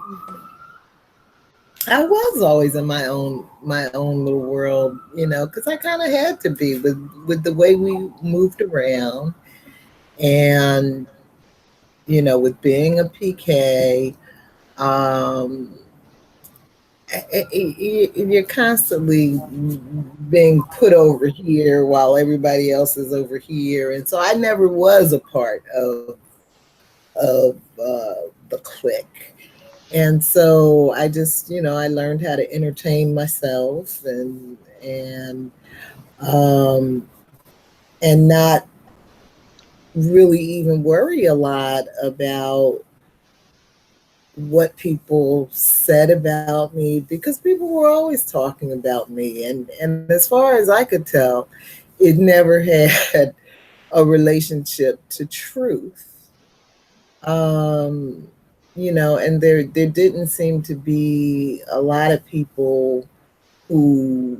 I was always in my own little world, because I kind of had to be with the way we moved around, and with being a PK, you're constantly being put over here while everybody else is over here, and so I never was a part of the clique. And so I just, I learned how to entertain myself and not really even worry a lot about what people said about me, because people were always talking about me. And as far as I could tell, it never had a relationship to truth. And there didn't seem to be a lot of people who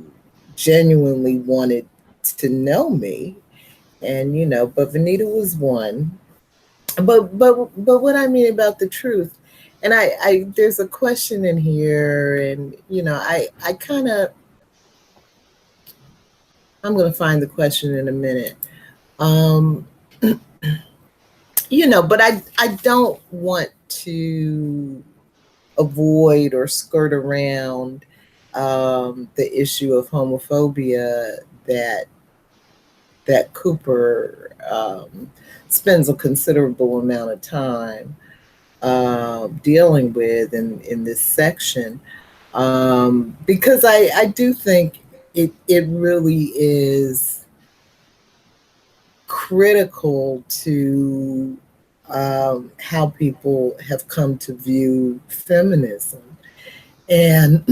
genuinely wanted to know me. And, but Venita was one. But what I mean about the truth, and I there's a question in here, and, I kind of, I'm going to find the question in a minute. But I don't want to avoid or skirt around the issue of homophobia that Cooper spends a considerable amount of time dealing with in this section, because I do think it really is critical to how people have come to view feminism. And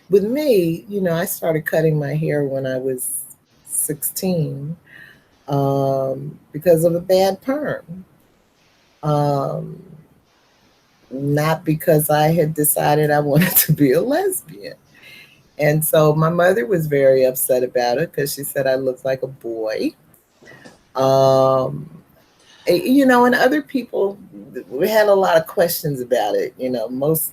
with me, I started cutting my hair when I was 16 because of a bad perm. not because I had decided I wanted to be a lesbian. And so my mother was very upset about it because she said I looked like a boy. Um, and other people, we had a lot of questions about it. Most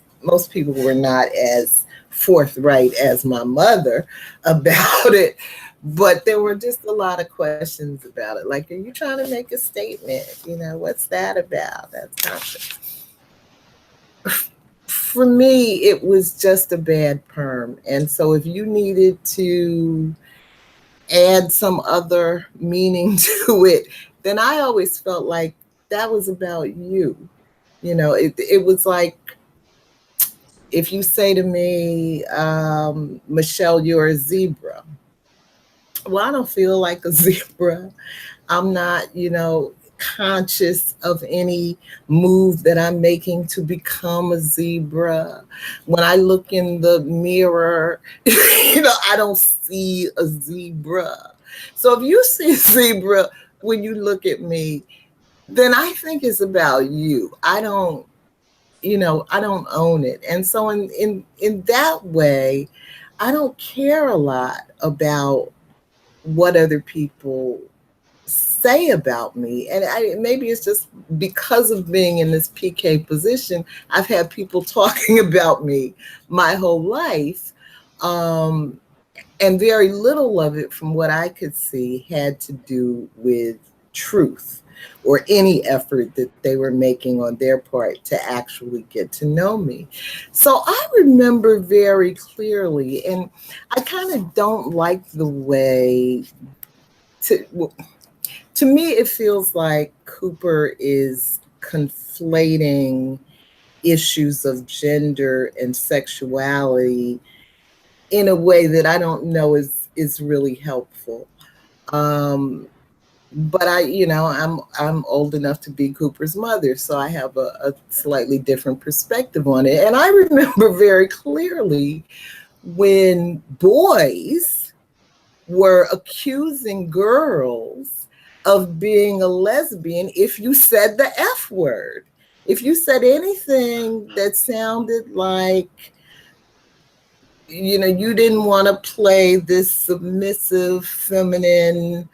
people were not as forthright as my mother about it, but there were just a lot of questions about it. Like, are you trying to make a statement? What's that about? That's not. For me, it was just a bad perm. And so if you needed to add some other meaning to it, then I always felt like that was about you. It was like if you say to me, Michelle, you're a zebra. Well, I don't feel like a zebra. I'm not, conscious of any move that I'm making to become a zebra. When I look in the mirror, I don't see a zebra. So if you see a zebra when you look at me, then I think it's about you. I don't own it. And so in that way, I don't care a lot about what other people say about me. And maybe it's just because of being in this PK position, I've had people talking about me my whole life. And very little of it, from what I could see, had to do with truth or any effort that they were making on their part to actually get to know me. So I remember very clearly, and I kind of don't like the way to me, it feels like Cooper is conflating issues of gender and sexuality in a way that I don't know is really helpful. But I'm old enough to be Cooper's mother, so I have a slightly different perspective on it. And I remember very clearly when boys were accusing girls of being a lesbian if you said the F word. If you said anything that sounded like, you didn't want to play this submissive feminine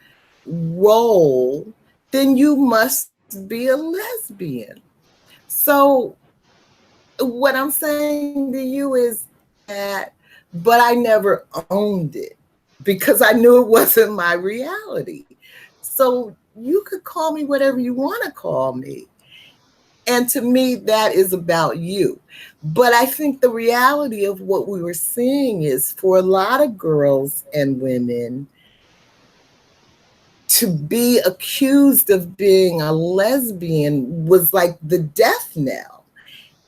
role, then you must be a lesbian. So what I'm saying to you is that, but I never owned it because I knew it wasn't my reality. So you could call me whatever you want to call me. And to me, that is about you. But I think the reality of what we were seeing is for a lot of girls and women, to be accused of being a lesbian was like the death knell.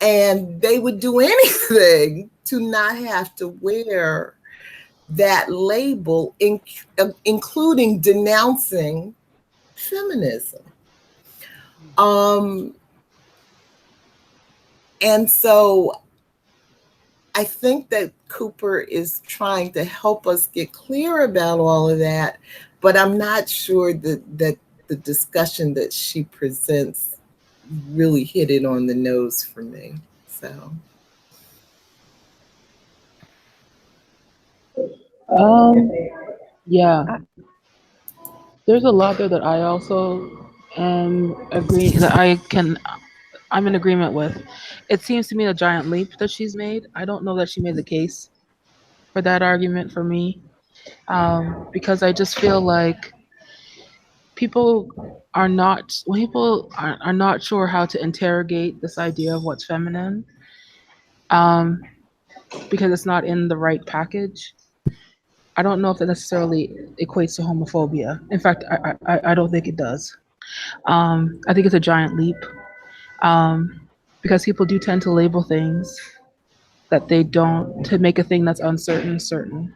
And they would do anything to not have to wear that label, including denouncing feminism. And so I think that Cooper is trying to help us get clear about all of that, but I'm not sure that the discussion that she presents really hit it on the nose for me. So. Yeah. There's a lot there that I also am I'm in agreement with. It seems to me a giant leap that she's made. I don't know that she made the case for that argument for me, because I just feel like when people are not sure how to interrogate this idea of what's feminine, because it's not in the right package. I don't know if that necessarily equates to homophobia. In fact, I don't think it does. I think it's a giant leap, because people do tend to label things that they don't, to make a thing that's uncertain certain.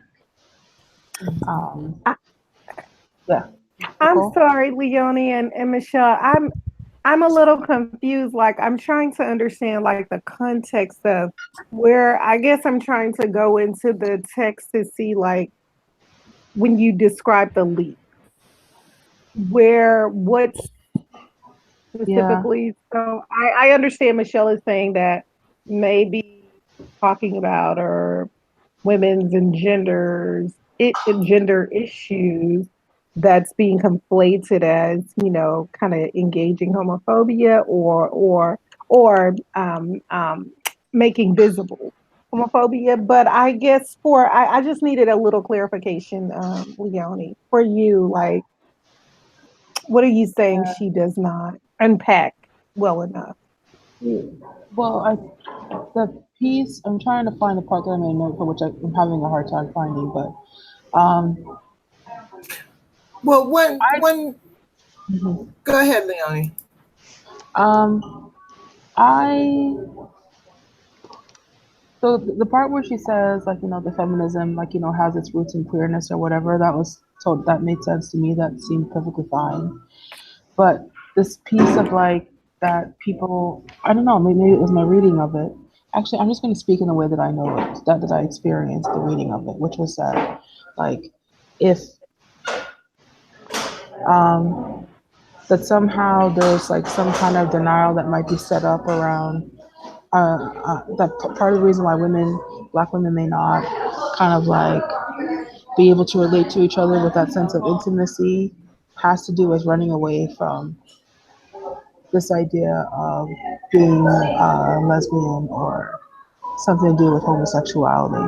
Yeah. I'm Nicole? sorry, Leonie and Michelle. I'm a little confused. Like I'm trying to understand like the context of where I guess I'm trying to go into the text to see like when you describe the leap, where specifically. So I understand Michelle is saying that maybe talking about or women's and gender issues that's being conflated as kind of engaging homophobia or making visible homophobia. But I guess I just needed a little clarification, Leonie, for you. Like, what are you saying she does not unpack well enough? Well, the piece, I'm trying to find the part that I made a note for, which I'm having a hard time finding, but um, Well, one. mhm. Go ahead, Leonie. I So the part where she says, like, the feminism, like, has its roots in queerness or whatever, that made sense to me. That seemed perfectly fine. But this piece of like that people, I don't know, maybe it was my reading of it. Actually, I'm just going to speak in the way that I know it, that I experienced the reading of it, which was that, like, if that somehow there's like some kind of denial that might be set up around that part of the reason why black women may not kind of like be able to relate to each other with that sense of intimacy has to do with running away from this idea of being lesbian or something to do with homosexuality.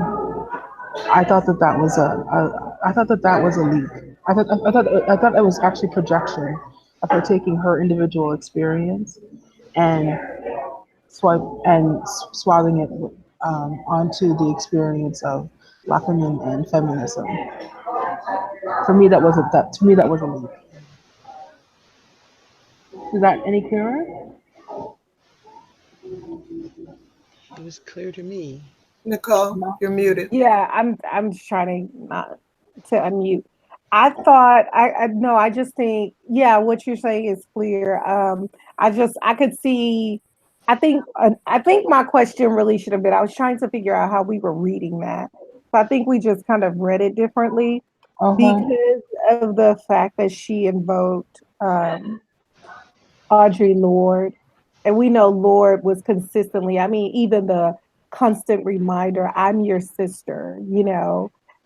I thought that was I thought that was a leap. I thought it was actually projection of her taking her individual experience and swathing it onto the experience of black women and feminism. For me, that wasn't that. To me, that was a leap. Is that any clearer? It was clear to me. Nicole, No. you're muted. Yeah, I'm just trying not to unmute. I thought I no, I just think yeah, what you're saying is clear. I could see. I think my question really should have been. I was trying to figure out how we were reading that. So I think we just kind of read it differently Okay. because of the fact that she invoked Audre Lorde. And we know Lorde was consistently, I mean, even the constant reminder, I'm your sister,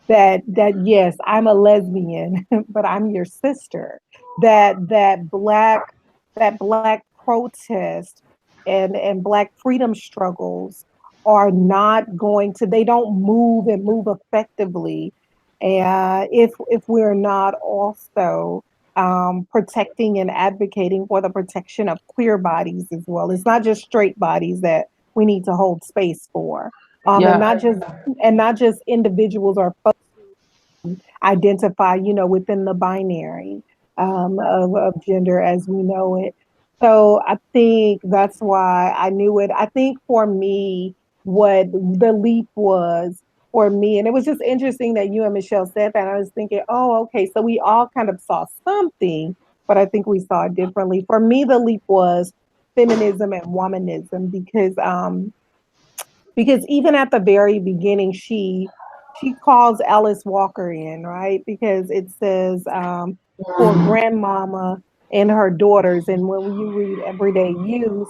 that yes, I'm a lesbian, but I'm your sister. That black protest and black freedom struggles are not going to, they don't move and move effectively. And if we're not also protecting and advocating for the protection of queer bodies as well. It's not just straight bodies that we need to hold space for, and Yeah. not just individuals or folks identify, within the binary of gender as we know it. So I think that's why I knew it. I think for me, what the leap was for me, and it was just interesting that you and Michelle said that. I was thinking, oh, okay, so we all kind of saw something, but I think we saw it differently. For me, the leap was feminism and womanism because even at the very beginning she calls Alice Walker in, right? Because it says for grandmama and her daughters, and when you read everyday use,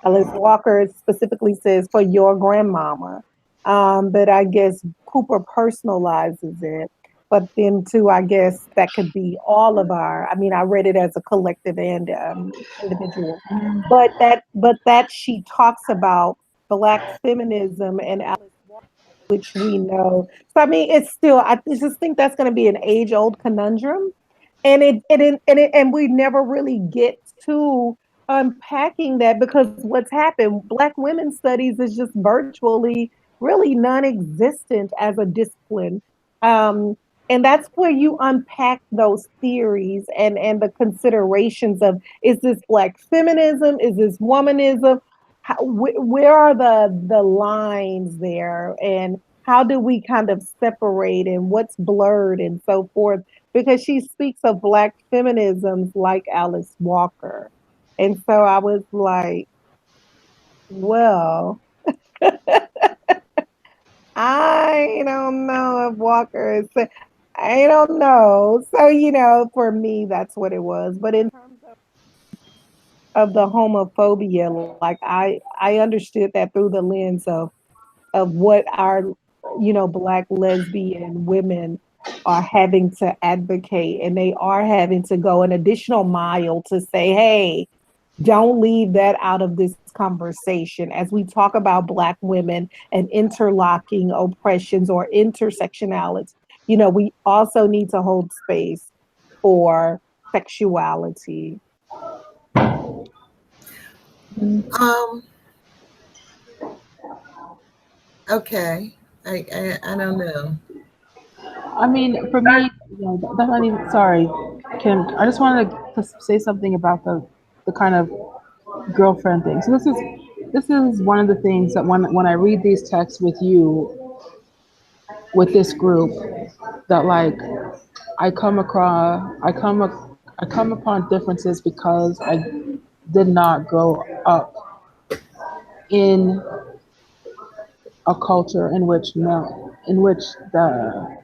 Alice Walker specifically says for your grandmama. But I guess Cooper personalizes it. But then too, I guess that could be all of our. I mean, I read it as a collective and individual. But that she talks about Black feminism and Alice Walker, which we know. So I mean, it's still. I just think that's going to be an age-old conundrum, and we never really get to unpacking that because what's happened, Black women's studies is just virtually really non-existent as a discipline. Um, and that's where you unpack those theories and the considerations of, is this Black feminism? Is this womanism? Where are the lines there? And how do we kind of separate and what's blurred and so forth? Because she speaks of Black feminisms like Alice Walker. And so I was like, well, I don't know if Walker is, I don't know. So, for me, that's what it was. But in terms of of the homophobia, like I understood that through the lens of what our, Black lesbian women are having to advocate, and they are having to go an additional mile to say, hey, don't leave that out of this conversation as we talk about Black women and interlocking oppressions or intersectionality. We also need to hold space for sexuality. Um, okay. I don't know. I mean, for me, that's not even. Sorry, Kim. I just wanted to say something about the kind of girlfriend thing. So this is one of the things that when I read these texts with you with this group, that like I come upon differences because I did not grow up in a culture in which the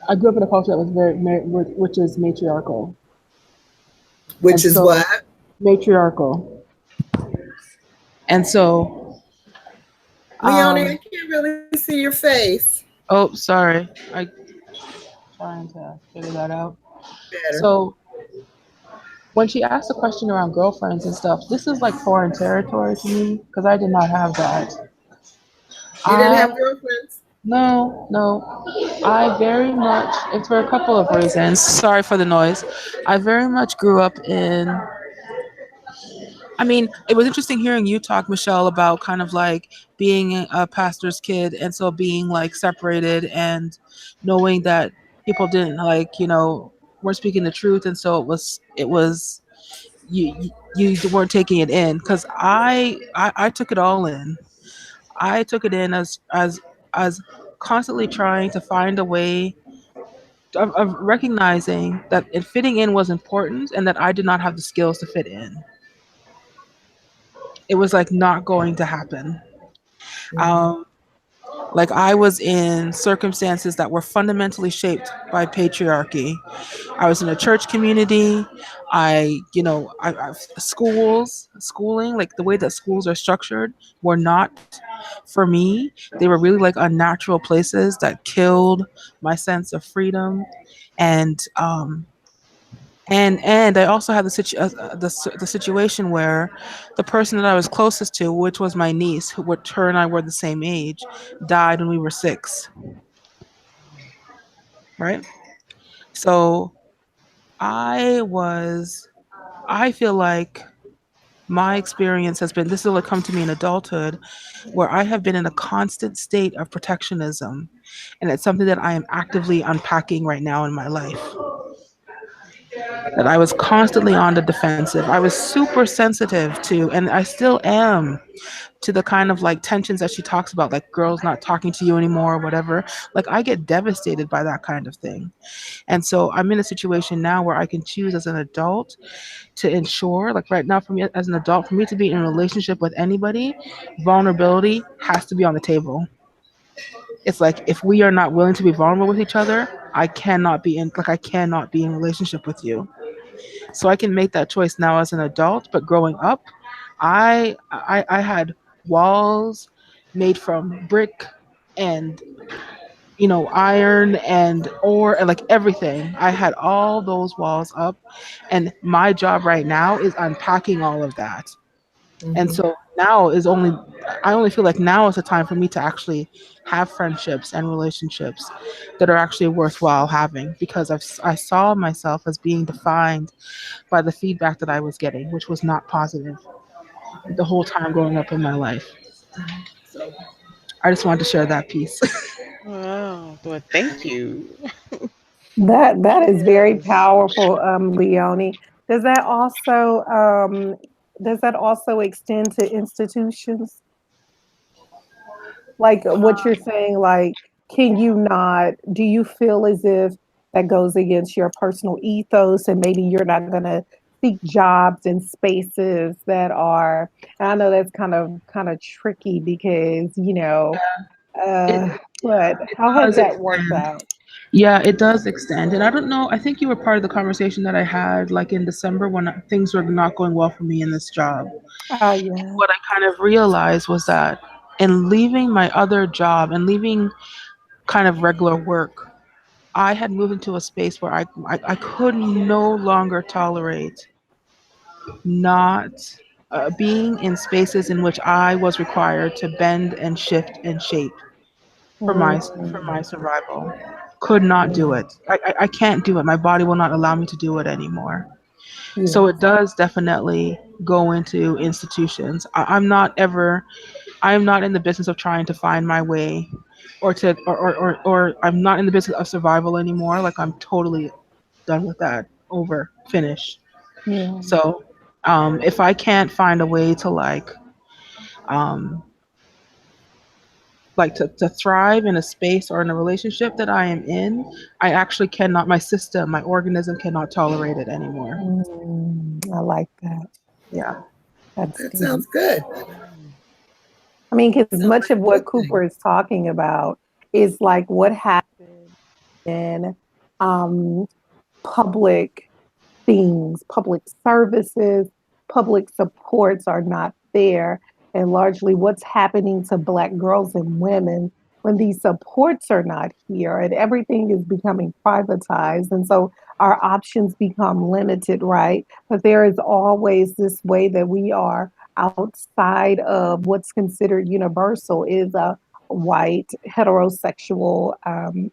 I grew up in a culture that was which is matriarchal, and Which is so what? matriarchal, and so Leonie, I um. can't really see your face. Oh, sorry, I trying to figure that out. Better. So when she asked the question around girlfriends and stuff, this is like foreign territory to me because I did not have that. You didn't I have girlfriends? no, I very much. It's for a couple of reasons. Sorry for the noise. I very much grew up in. I mean, it was interesting hearing you talk, Michelle, about kind of like being a pastor's kid and so being like separated and knowing that people didn't like, weren't speaking the truth, and so it was you weren't taking it in because I took it all in. I took it in as constantly trying to find a way of recognizing that fitting in was important and that I did not have the skills to fit in. It was like not going to happen. Hmm. Um, like I was in circumstances that were fundamentally shaped by patriarchy. I was in a church community. Schooling, like the way that schools are structured, were not for me. They were really like unnatural places that killed my sense of freedom, and and I also had the situation where the person that I was closest to, which was my niece, which her and I were the same age, died when we were 6. Right. So I was. I feel like my experience has been. This will come to me in adulthood, where I have been in a constant state of protectionism, and it's something that I am actively unpacking right now in my life. That I was constantly on the defensive. I was super sensitive to, and I still am, to the kind of like tensions that she talks about, like girls not talking to you anymore or whatever. Like I get devastated by that kind of thing. And so I'm in a situation now where I can choose as an adult to ensure, like right now for me as an adult, for me to be in a relationship with anybody, vulnerability has to be on the table. It's like if we are not willing to be vulnerable with each other, I cannot be in a relationship with you. So I can make that choice now as an adult. But growing up, I had walls made from brick and iron and ore and like everything. I had all those walls up, and my job right now is unpacking all of that. And Hmm. so now is only I only feel like now is the time for me to actually have friendships and relationships that are actually worthwhile having, because I saw myself as being defined by the feedback that I was getting, which was not positive the whole time growing up in my life. So I just wanted to share that piece. Wow. Well, thank you. That is very Yes. powerful, Leonie. Does that also extend to institutions? Like what you're saying, like, can you not, do you feel as if that goes against your personal ethos and maybe you're not gonna seek jobs in spaces that are, and I know that's kind of tricky because, it, but it how has does that worked extend. out? Yeah, it does extend. And I don't know, I think you were part of the conversation that I had like in December when things were not going well for me in this job. Oh yeah. What I kind of realized was that in leaving my other job and leaving kind of regular work, I had moved into a space where I could no longer tolerate not being in spaces in which I was required to bend and shift and shape for Mm, my survival. Could not do mm, it. I can't do it. My body will not allow me to do it anymore. So yeah. it does definitely go into institutions. I am not in the business of trying to find my way or I'm not in the business of survival anymore. Like I'm totally done with that. Over. Finish. Yeah. So if I can't find a way to um to thrive in a space or in a relationship that I am in, I actually cannot, my system, my organism cannot tolerate it anymore. I like that. Yeah. That's That good. sounds good. I mean, because Sounds much like of a what good thing. Cooper is talking about is like what happens in um, public things, public services, public supports are not there. And largely what's happening to Black girls and women when these supports are not here and everything is becoming privatized. And so our options become limited, right? But there is always this way that we are outside of what's considered universal is a white heterosexual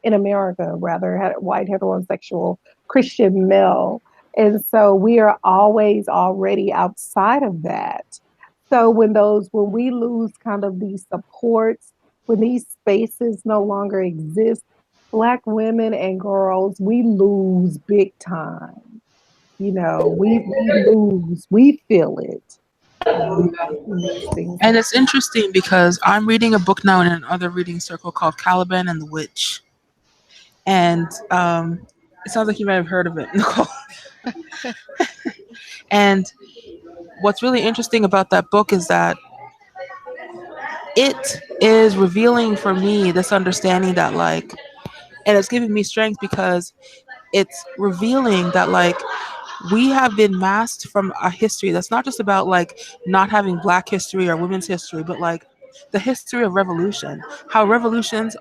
in America, rather white heterosexual Christian male. And so we are always already outside of that. So when we lose kind of these supports, when these spaces no longer exist, Black women and girls, we lose big time. You know, we lose, we feel it when these things And happen. it's interesting because I'm reading a book now in another reading circle called Caliban and the Witch. And it sounds like you might have heard of it, Nicole. And what's really interesting about that book is that it is revealing for me this understanding that, like, and it's giving me strength because it's revealing that, like, we have been masked from a history that's not just about like not having Black history or women's history, but like the history of revolution, how revolutionaries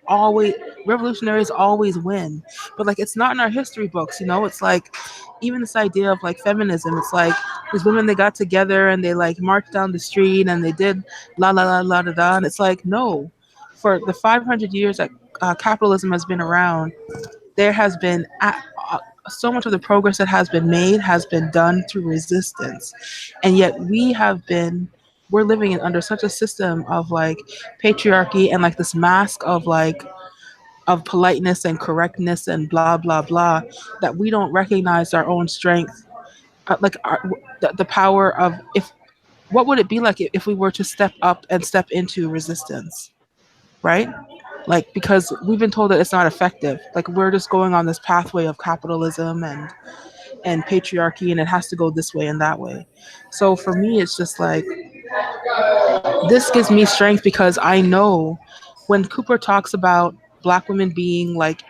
always win. But like it's not in our history books, you know. It's like even this idea of like feminism, it's like these women, they got together and they like marched down the street and they did la la la la da da, and it's like, no, for the 500 years that capitalism has been around, there has been so much of the progress that has been made has been done through resistance. And yet we're living in under such a system of like patriarchy and like this mask of like of politeness and correctness and blah blah blah, that we don't recognize our own strength, like the power of, if what would it be like if we were to step up and step into resistance, right? Like, because we've been told that it's not effective, like we're just going on this pathway of capitalism and patriarchy, and it has to go this way and that way. So for me, it's just like this gives me strength because I know when Cooper talks about Black women being like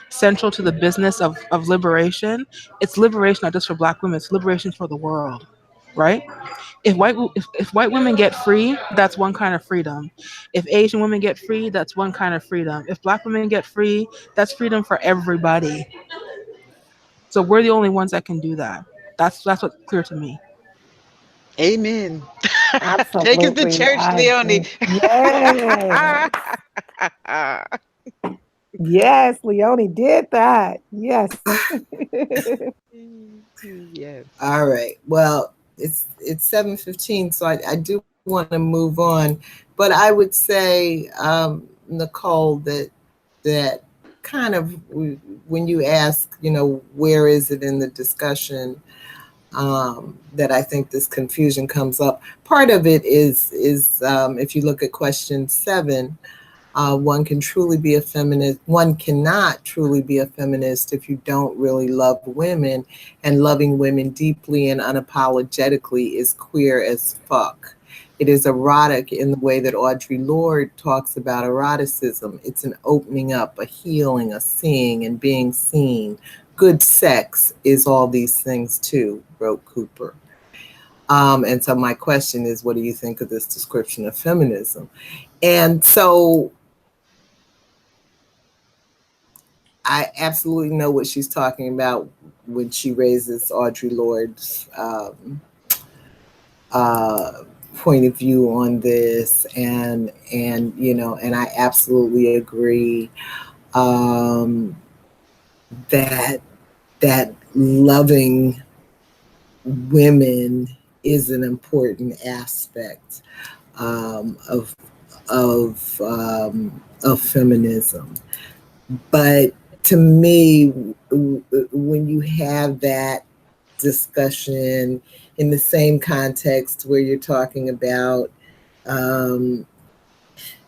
central to the business of liberation, it's liberation not just for Black women, it's liberation for the world, right? If white women get free, that's one kind of freedom. If Asian women get free, that's one kind of freedom. If Black women get free, that's freedom for everybody. So we're the only ones that can do that. That's what's clear to me. Amen. Take us to Absolutely. church, I Leonie. agree. Yes. Yes, Leonie did that. Yes. Yes. All right. Well, it's 7:15, so I do want to move on, but I would say, Nicole, that kind of when you ask, where is it in the discussion, that I think this confusion comes up. Part of it is if you look at question 7. One can truly be a feminist. One cannot truly be a feminist if you don't really love women, and loving women deeply and unapologetically is queer as fuck. It is erotic in the way that Audre Lorde talks about eroticism. It's an opening up, a healing, a seeing and being seen. Good sex is all these things too, wrote Cooper. And so my question is, what do you think of this description of feminism? And so I absolutely know what she's talking about when she raises Audre Lorde's point of view on this, and you know, and I absolutely agree that loving women is an important aspect of feminism. But to me, when you have that discussion in the same context where you're talking about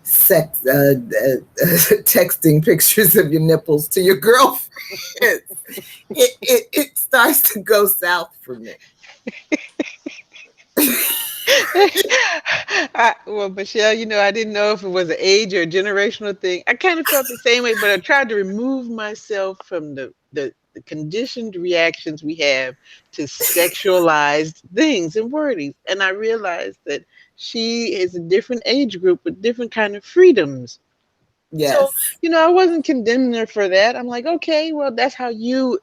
sex, texting pictures of your nipples to your girlfriend, it starts to go south for me. Well, Michelle, you know, I didn't know if it was an age or a generational thing. I kind of felt the same way, but I tried to remove myself from the conditioned reactions we have to sexualized things and wordings. And I realized that she is a different age group with different kind of freedoms. So, Yes. you know, I wasn't condemning her for that. I'm like, okay, well, that's how you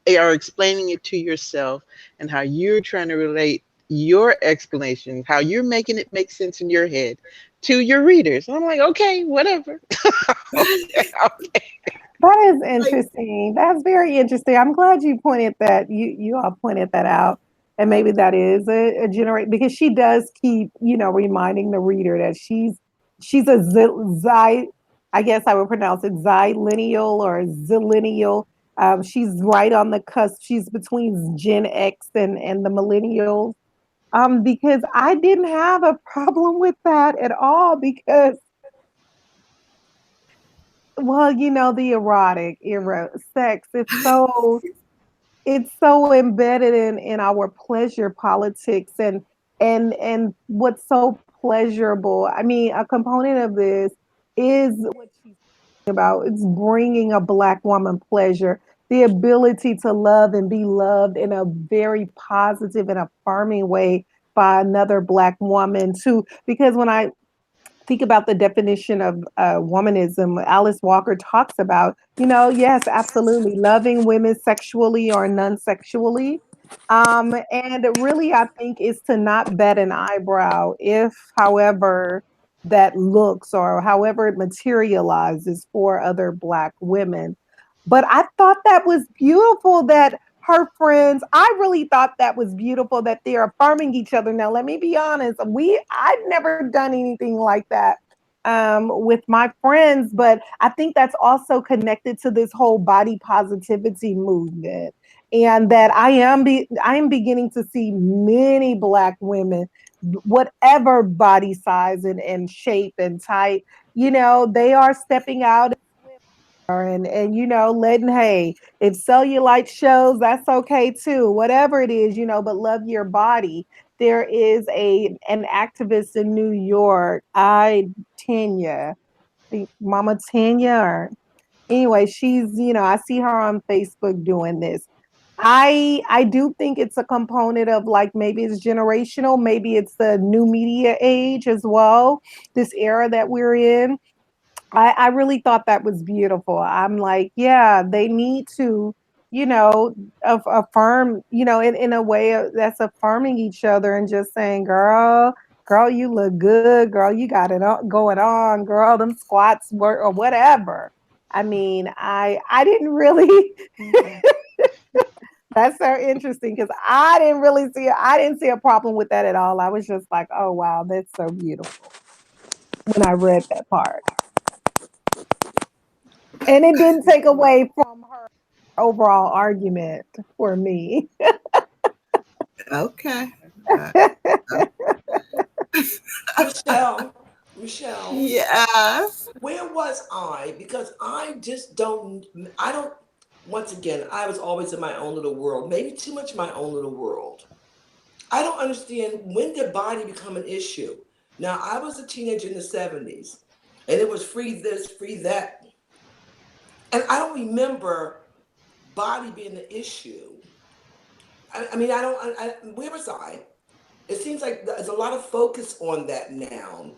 are explaining it to yourself and how you're trying to relate your explanation, how you're making it make sense in your head to your readers. And I'm like, okay, whatever. Okay. That is interesting. That's very interesting. I'm glad you pointed that you all pointed that out. And maybe that is a generate, because she does keep, you know, reminding the reader that she's a I guess I would pronounce it zillennial or zillennial. She's right on the cusp. She's between Gen X and the millennials. Because I didn't have a problem with that at all, because, well, you know, the erotic era sex, it's so embedded in our pleasure politics, and what's so pleasurable. I mean, a component of this is what she's talking about. It's bringing a Black woman pleasure, the ability to love and be loved in a very positive and affirming way by another Black woman too. Because when I think about the definition of womanism, Alice Walker talks about, you know, yes, absolutely, loving women sexually or non-sexually. And really, I think is to not bat an eyebrow if, however, that looks or however it materializes for other Black women. But I thought that was beautiful that her friends, I really thought that was beautiful that they're affirming each other. Now, let me be honest, I've never done anything like that with my friends, but I think that's also connected to this whole body positivity movement. And that I am beginning to see many Black women, whatever body size and shape and type, you know, they are stepping out and you know, letting, hey, if cellulite shows, that's okay too, whatever it is, you know, but love your body. There is an activist in New York, Tanya, Mama Tanya, or anyway, she's, you know, I see her on Facebook doing this. I do think it's a component of, like, maybe it's generational, maybe it's the new media age as well, this era that we're in. I really thought that was beautiful. I'm like, yeah, they need to, you know, affirm, you know, in a way that's affirming each other and just saying, girl, you look good. Girl, you got it going on. Girl, them squats work or whatever. I mean, I didn't really. That's so interesting because I didn't see a problem with that at all. I was just like, oh wow, that's so beautiful when I read that part. And it didn't take away from her overall argument for me. Okay. Michelle, Yes. where was I? Because I don't, once again, I was always in my own little world, maybe too much my own little world. I don't understand, when did body become an issue? Now, I was a teenager in the 70s, and it was free this, free that. And I don't remember body being an issue. I mean, where was I? It seems like there's a lot of focus on that now.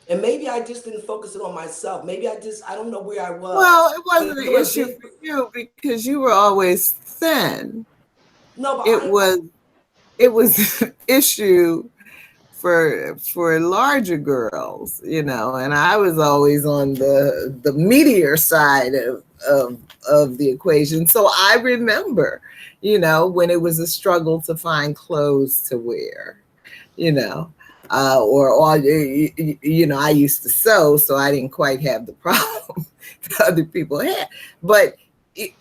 And maybe I just didn't focus it on myself. Maybe I don't know where I was. Well, it But wasn't there an were issue big, for you because you were always thin. no, but It was an issue for larger girls, and I was always on the meteor side of the equation. So I remember, when it was a struggle to find clothes to wear, or all, I used to sew, so I didn't quite have the problem that other people had. But a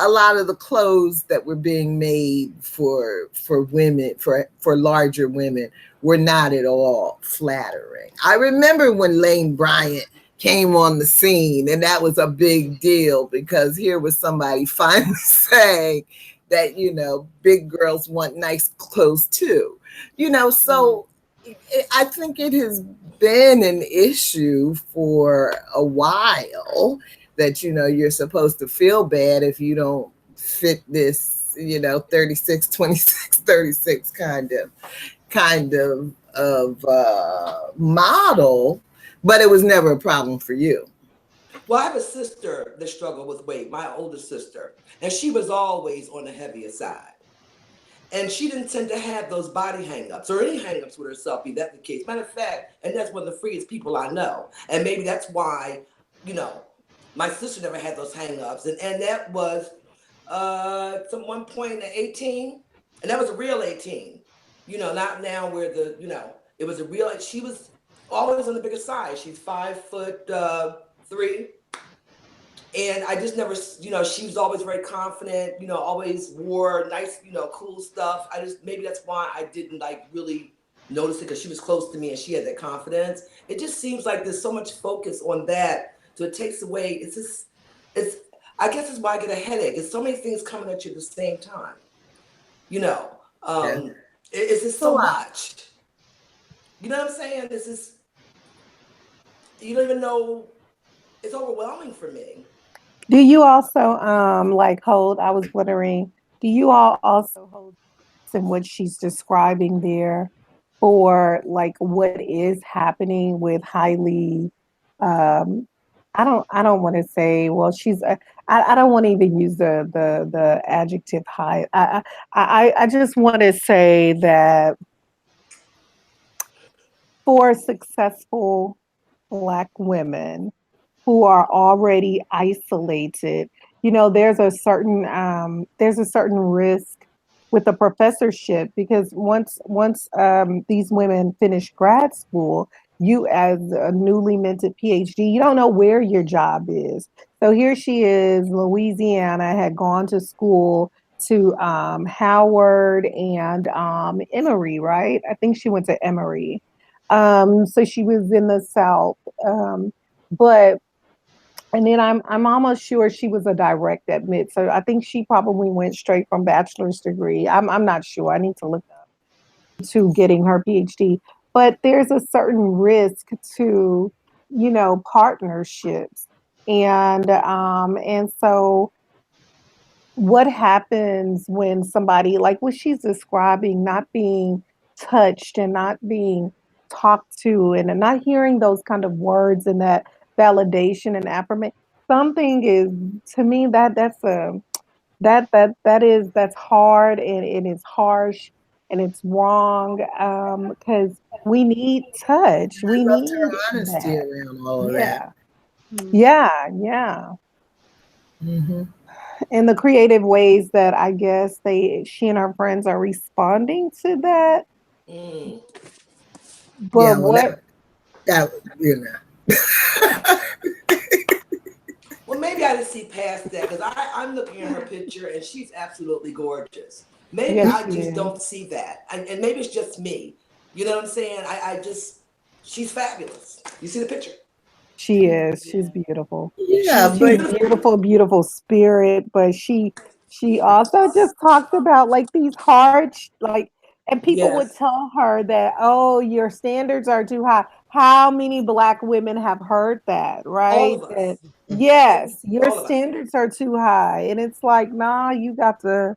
lot of the clothes that were being made for women, for larger women, were not at all flattering. I remember when Lane Bryant came on the scene, and that was a big deal because here was somebody finally saying that big girls want nice clothes too. So I think it has been an issue for a while that you're supposed to feel bad if you don't fit this 36 26 36 kind of model, but it was never a problem for you. well, I have a sister that struggled with weight, my older sister, and she was always on the heavier side. And she didn't tend to have those body hang-ups or any hang-ups with herself, be that the case. Matter of fact, and that's one of the freest people I know. And maybe that's why, my sister never had those hang-ups. And that was at one point at 18, and that was a real 18. Not now where it was a real, she was always on the bigger side. She's 5'3". And I just never, she was always very confident, always wore nice, cool stuff. Maybe that's why I didn't really notice it, because she was close to me and she had that confidence. It just seems like there's so much focus on that. So it takes away, I guess it's why I get a headache. It's so many things coming at you at the same time. It's just so much. You know what I'm saying? It's just, you don't even know, it's overwhelming for me. Do you also hold? I was wondering, do you all also hold in what she's describing there for what is happening with highly I don't want to say, well, I don't want to even use the adjective high. I just want to say that for successful Black women who are already isolated, there's a certain risk with the professorship, because once these women finish grad school, you as a newly minted PhD, you don't know where your job is. So here she is, Louisiana, had gone to school to Howard and Emory, right? I think she went to Emory. So she was in the South. But and then I'm almost sure she was a direct admit. So I think she probably went straight from bachelor's degree. I'm not sure. I need to look up to getting her PhD. But there's a certain risk to, partnerships. And so what happens when somebody, like what she's describing, not being touched and not being talked to and not hearing those kind of words and that validation and affirmation, something is, to me, that's hard, and it's harsh and it's wrong, because we need touch, we I loved need her honesty that. around all of that. Yeah. Mm-hmm. In the creative ways that I guess she and her friends are responding to that. But Yeah, well, what? that Well, maybe I just see past that, because I'm looking at her picture and she's absolutely gorgeous. Maybe Yes, I she just is. don't see that. And maybe it's just me. You know what I'm saying? She's fabulous. You see the picture? She is. She's beautiful. Yeah, She's She's but beautiful. beautiful, beautiful spirit, but she She also just talked about like these hard, and people would Yes. tell her that, oh, your standards are too high. How many Black women have heard that, All right? of That, us. yes, your All of us. standards are too high. And it's like, nah, you got to,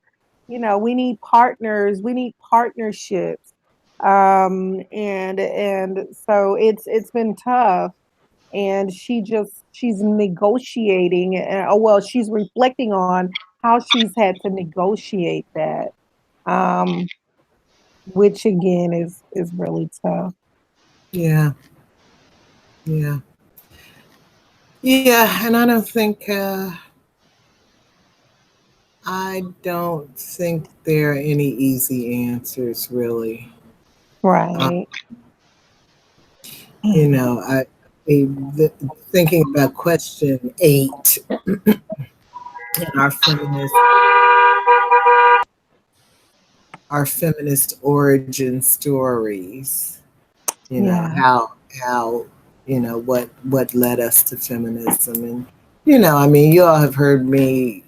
we need partners, we need partnerships. And so it's been tough. And she's negotiating, and well, she's reflecting on how she's had to negotiate that, um, which again is really tough. Yeah, yeah, yeah. And I don't think there are any easy answers, really. Uh, Right. you know, thinking about question 8 in our feminist origin stories. You know Yeah. how what led us to feminism, and I mean, you all have heard me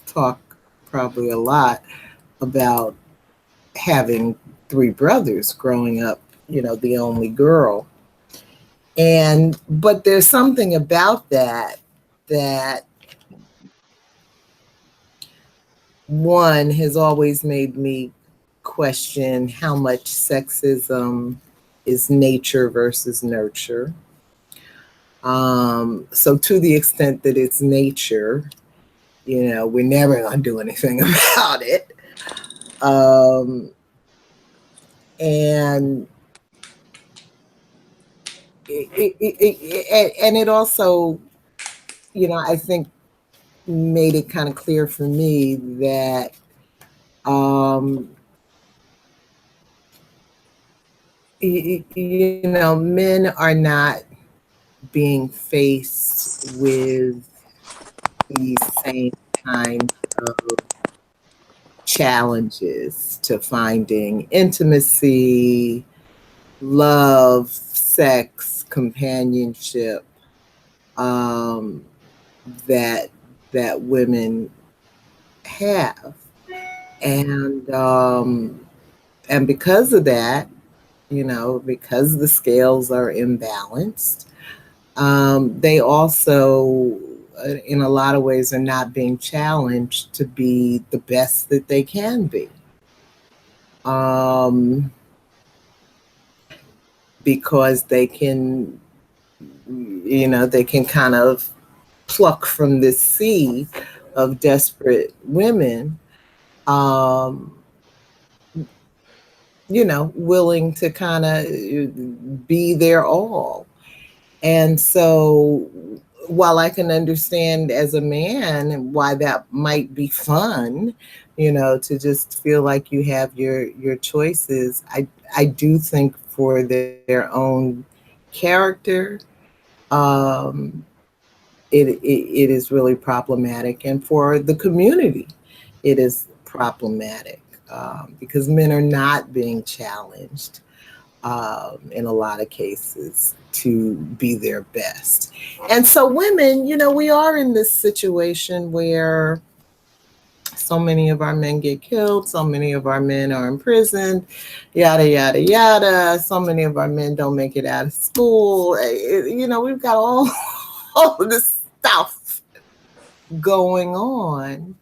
talk probably a lot about having 3 brothers growing up, the only girl. And but there's something about that one has always made me question how much sexism is nature versus nurture. So to the extent that it's nature, we're never going to do anything about it. Um, and it also, I think made it kind of clear for me that um, men are not being faced with these same kinds of challenges to finding intimacy, love, sex, companionship, um, that women have, and because of that, because the scales are imbalanced, they also, in a lot of ways, are not being challenged to be the best that they can be. Because they can kind of pluck from this sea of desperate women, um, willing to kind of be their all. And so while I can understand as a man why that might be fun, to just feel like you have your choices, I do think for their own character, um, it is really problematic. And for the community, it is problematic, because men are not being challenged, in a lot of cases, to be their best. And so women, we are in this situation where so many of our men get killed, so many of our men are imprisoned, yada, yada, yada. So many of our men don't make it out of school. We've got all of this stuff going on.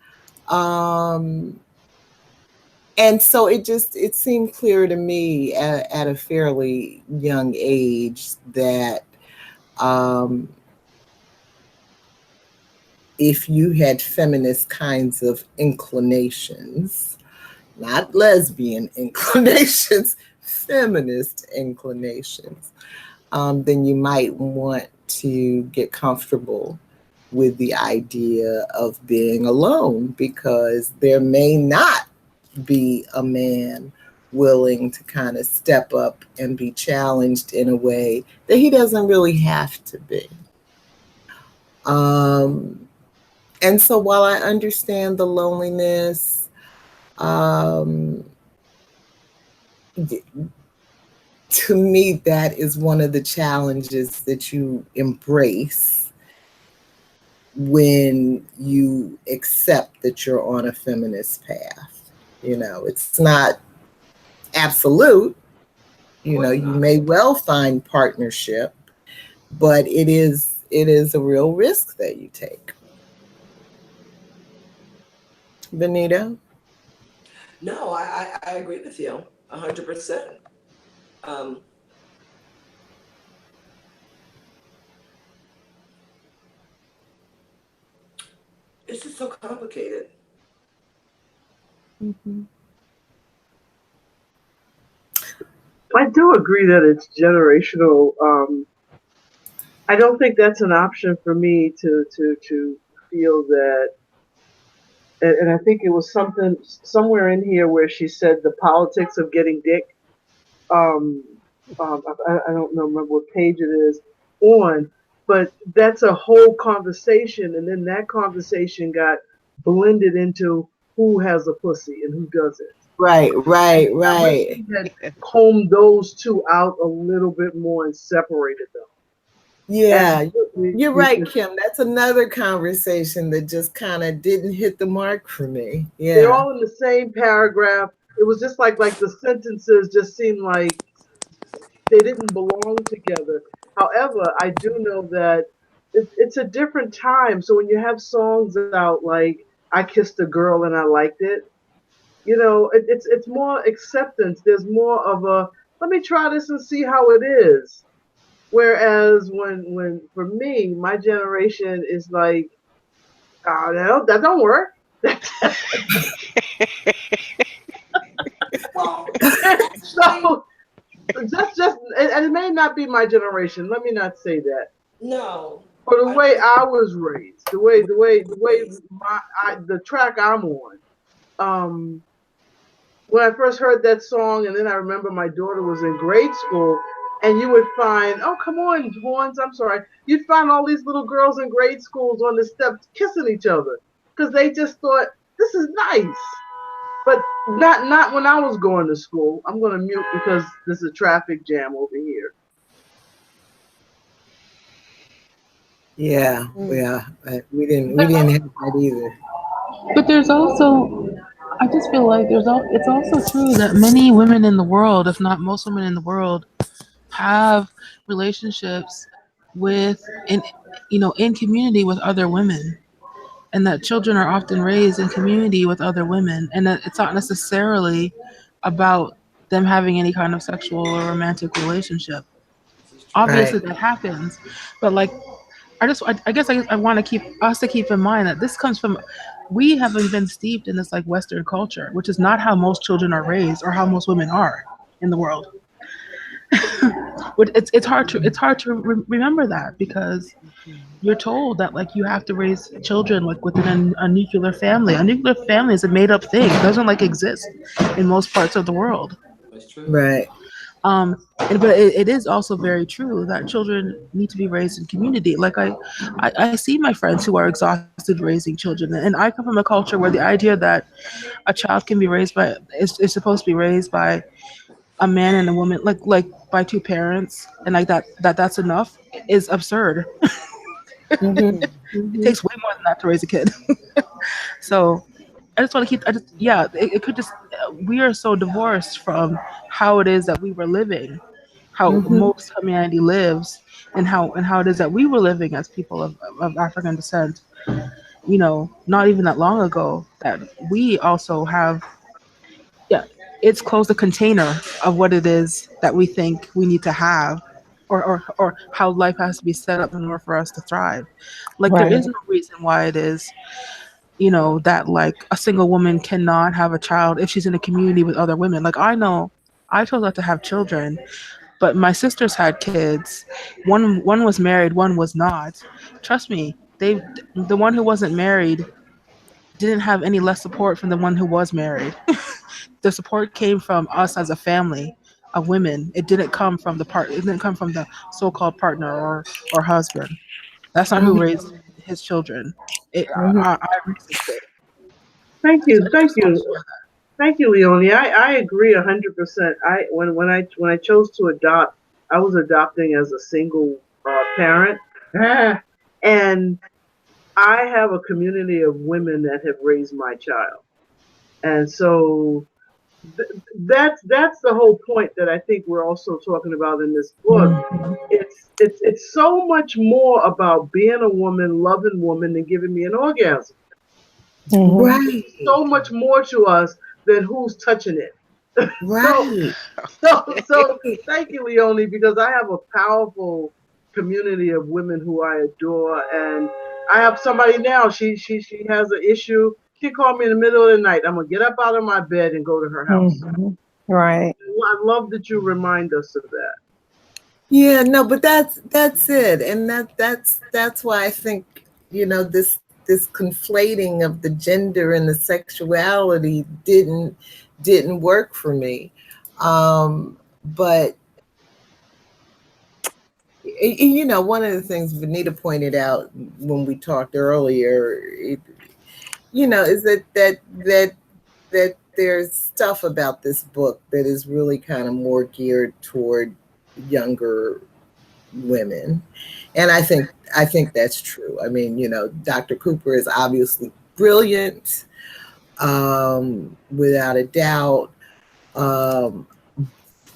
And so it seemed clear to me at a fairly young age that if you had feminist kinds of inclinations, not lesbian inclinations, feminist inclinations, then you might want to get comfortable with the idea of being alone, because there may not be a man willing to kind of step up and be challenged in a way that he doesn't really have to be. And so while I understand the loneliness, to me, that is one of the challenges that you embrace when you accept that you're on a feminist path. You know, it's not absolute. You know, you may well find partnership, but it is a real risk that you take. Venita? No, I agree with you 100%. It's just so complicated. Mm-hmm. I do agree that it's generational. I don't think that's an option for me to feel that. And I think it was something somewhere in here where she said the politics of getting dick. Um, I don't know, remember what page it is on, but that's a whole conversation, and then that conversation got blended into who has a pussy and who doesn't. Right. I wish we had combed those two out a little bit more and separated them. Yeah, you're right, Kim. That's another conversation that just kind of didn't hit the mark for me. Yeah, they're all in the same paragraph. It was just like the sentences just seemed like they didn't belong together. However, I do know that it's a different time. So when you have songs out like "I Kissed a Girl and I Liked It," you know, it's more acceptance. There's more of a let me try this and see how it is. Whereas when for me, my generation is like, oh, no, that don't work. So just and it may not be my generation. Let me not say that. No. For the way I was raised, the way the track I'm on. When I first heard that song, and then I remember my daughter was in grade school, and you would find, oh come on, horns, I'm sorry, you'd find all these little girls in grade schools on the steps kissing each other because they just thought this is nice. But not when I was going to school. I'm going to mute because there's a traffic jam over here. Yeah. We didn't have that either. But there's also, I just feel like it's also true that many women in the world, if not most women in the world, have relationships with in community with other women, and that children are often raised in community with other women, and that it's not necessarily about them having any kind of sexual or romantic relationship. Obviously Right. that happens, but like I guess I want to keep us to keep in mind that this comes from we haven't been steeped in this like Western culture, which is not how most children are raised or how most women are in the world. It's hard to remember that because you're told that like you have to raise children like within a nuclear family. A nuclear family is a made up thing. It doesn't like exist in most parts of the world. That's true. Right. But it is also very true that children need to be raised in community. Like I see my friends who are exhausted raising children, and I come from a culture where the idea that a child can be raised by is supposed to be raised by a man and a woman, like by two parents, and like that's enough is absurd. Mm-hmm. It takes way more than that to raise a kid. So I just want to keep. It could just. We are so divorced from how it is that we were living, how Mm-hmm. most humanity lives, and how it is that we were living as people of African descent. You know, not even that long ago, that we also have. Yeah, it's closed a container of what it is that we think we need to have. Or how life has to be set up in order for us to thrive. Like there Right. is no reason why it is that like a single woman cannot have a child if she's in a community with other women. Like I know I chose not to have children, but my sisters had kids. One was married, one was not. Trust me, the one who wasn't married didn't have any less support from the one who was married. The support came from us as a family of women. It didn't come from the so-called partner or husband. That's not who raised his children. Mm-hmm. I raised his kid. Thank So you, I thank just want to you, share that. thank you, Leonie. I agree 100%. When I chose to adopt, I was adopting as a single parent, and I have a community of women that have raised my child. And so that's the whole point that I think we're also talking about in this book. Mhm. It's so much more about being a woman, loving woman, than giving me an orgasm. Mhm. Right. So much more to us than who's touching it. So Right. so thank you, Leonie, because I have a powerful community of women who I adore, and I have somebody now. She has an issue. She called me in the middle of the night. I'm gonna get up out of my bed and go to her house. Mhm. Right. I love that you remind us of that. Yeah, no, but that's it. And that's why I think, this conflating of the gender and the sexuality didn't work for me. But one of the things Venita pointed out when we talked earlier, is that there's stuff about this book that is really kind of more geared toward younger women. And I think that's true. I mean, Dr. Cooper is obviously brilliant, without a doubt. Um,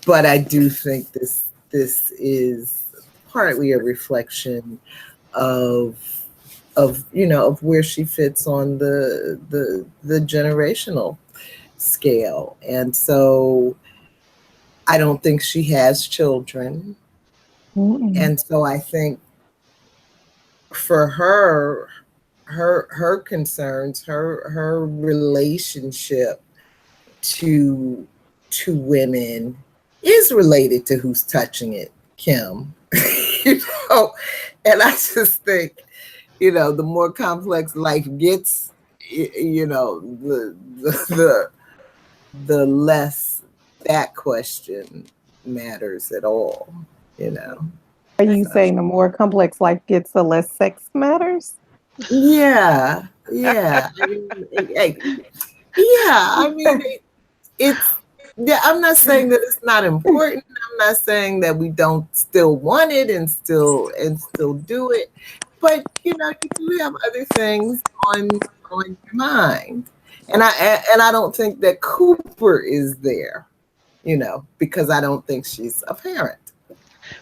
but I do think this is partly a reflection of of where she fits on the generational scale. And so I don't think she has children. Mhm. And so I think for her concerns, her relationship to women is related to who's touching it, Kim. you know, and I just think, the more complex life gets, the less that question matters at all, you know. Are you So, saying the more complex life gets, the less sex matters? yeah, yeah. I mean, yeah. I mean, it's. Yeah, I'm not saying that it's not important. I'm not saying that we don't still want it and still do it, but you do have other things on your mind, and I don't think that Cooper is there, because I don't think she's a parent.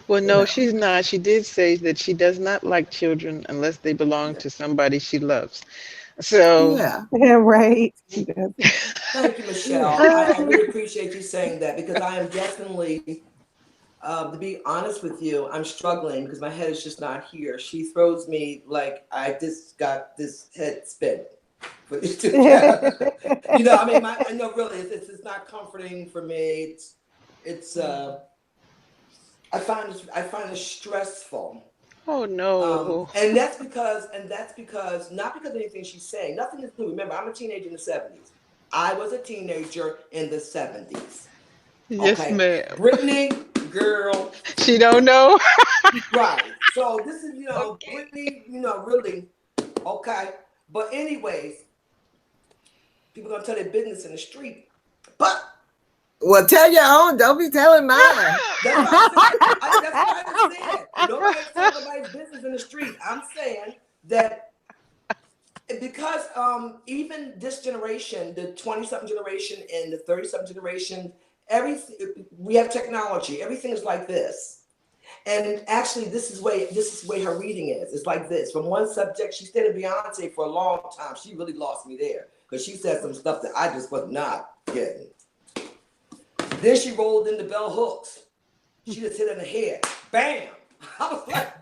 Well, You no, know. she's not. She did say that she does not like children unless they belong to somebody she loves. So, Yeah. Yeah, right. She does. Thank you, Yeah. Michelle. I really appreciate you saying that because I am definitely, to be honest with you, I'm struggling because my head is just not here. She throws me like I just got this head spin for these two cats. I mean, I know really, it's not comforting for me. It's I find it stressful. oh no. And that's because not because of anything she's saying. Nothing is new. Remember, I'm a teenager in the 70s. I was a teenager in the 70s. Yes, Okay. ma'am. Brittney, girl, She don't know. right. So this is, Okay. Brittney, really, okay. But anyways, people gonna tell their business in the street. But Well, tell your own. Don't be telling mine. that's what I'm saying. That's what I was saying. Nobody's telling nobody's business in the street. I'm saying that because even this generation, the 20-something generation and the 30-something generation, we have technology. Everything is like this. And actually, this is way her reading is. It's like this. From one subject, she studied Beyonce for a long time. She really lost me there because she said some stuff that I just was not getting. Then she rolled into bell hooks. She just hit it in the head. Bam! I was like,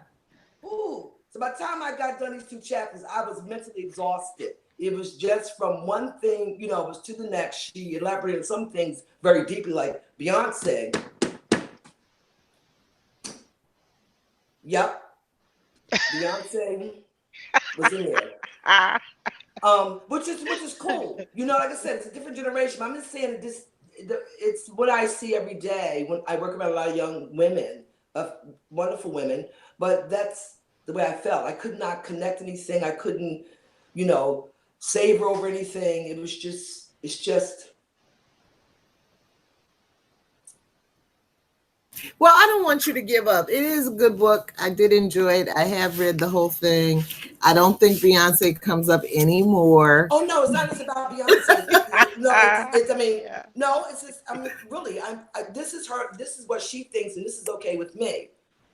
ooh. So by the time I got done these two chapters, I was mentally exhausted. It was just from one thing, it was to the next. She elaborated on some things very deeply, like Beyonce. Yep, Beyonce was in there. Which is cool. Like I said, it's a different generation. I'm just saying it's what I see every day when I work around a lot of young women, wonderful women. But that's the way I felt. I could not connect anything. I couldn't, savor over anything. It's just. Well, I don't want you to give up. It is a good book. I did enjoy it. I have read the whole thing. I don't think Beyonce comes up anymore. Oh no, it's not just about Beyonce. I mean, Yeah. no, it's just. I mean, really, this is her. This is what she thinks, and this is okay with me.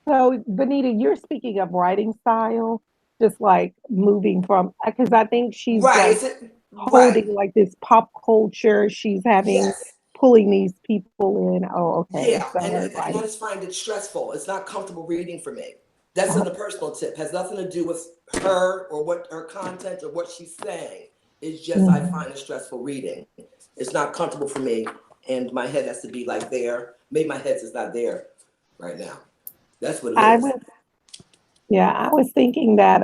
So, Benita, you're speaking of writing style, just like moving from, because I think she's Right? like Is it right? holding like this pop culture. She's having Yes. pulling these people in. Oh, okay. Yeah, So and her and I writing. just find it stressful. It's not comfortable reading for me. That's on a personal tip. Has nothing to do with her or what her content or what she's saying. It's just I find it stressful reading. It's not comfortable for me, and my head has to be like there. Maybe my head is not there right now. That's what it I is. was, yeah, I was thinking that,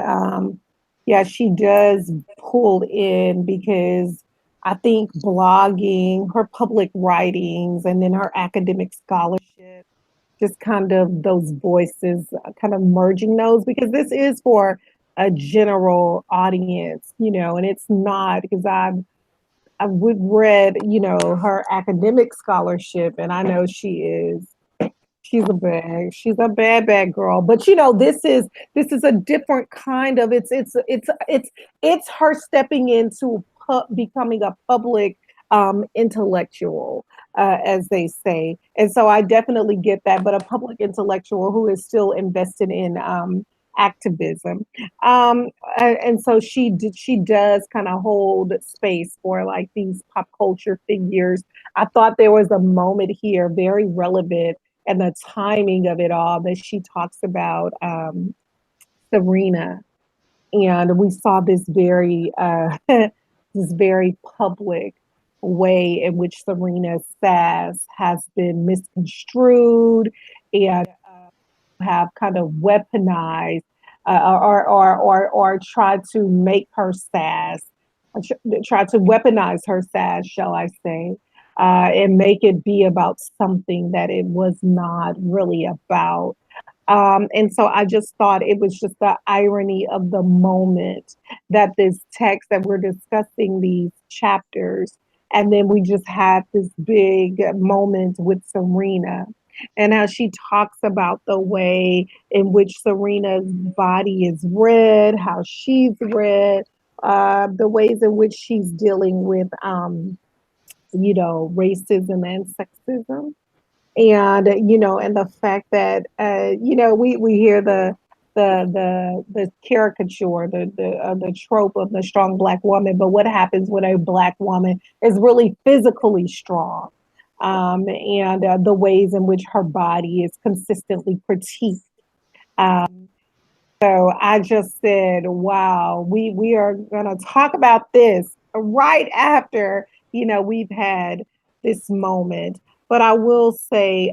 yeah, she does pull in because I think blogging, her public writings, and then her academic scholarship, just kind of those voices, kind of merging those, because this is for a general audience, and it's not because we've read, her academic scholarship, and I know she's a bad girl. But this is a different kind of it's her stepping into becoming a public intellectual, as they say. And so I definitely get that, but a public intellectual who is still invested in activism. And so she does kind of hold space for like these pop culture figures. I thought there was a moment here very relevant, and the timing of it all, that she talks about Serena, and we saw this very this very public way in which Serena's sass has been misconstrued and have kind of weaponized, or tried to make her sass, try to weaponize her sass, shall I say, and make it be about something that it was not really about. And so I just thought it was just the irony of the moment that this text that we're discussing these chapters, and then we just had this big moment with Serena, and how she talks about the way in which Serena's body is read, how she's read, the ways in which she's dealing with, racism and sexism, and the fact that we hear the caricature, the trope of the strong black woman, but what happens when a black woman is really physically strong, and the ways in which her body is consistently critiqued. Um, so I just said, wow, we are going to talk about this right after, we've had this moment. But I will say,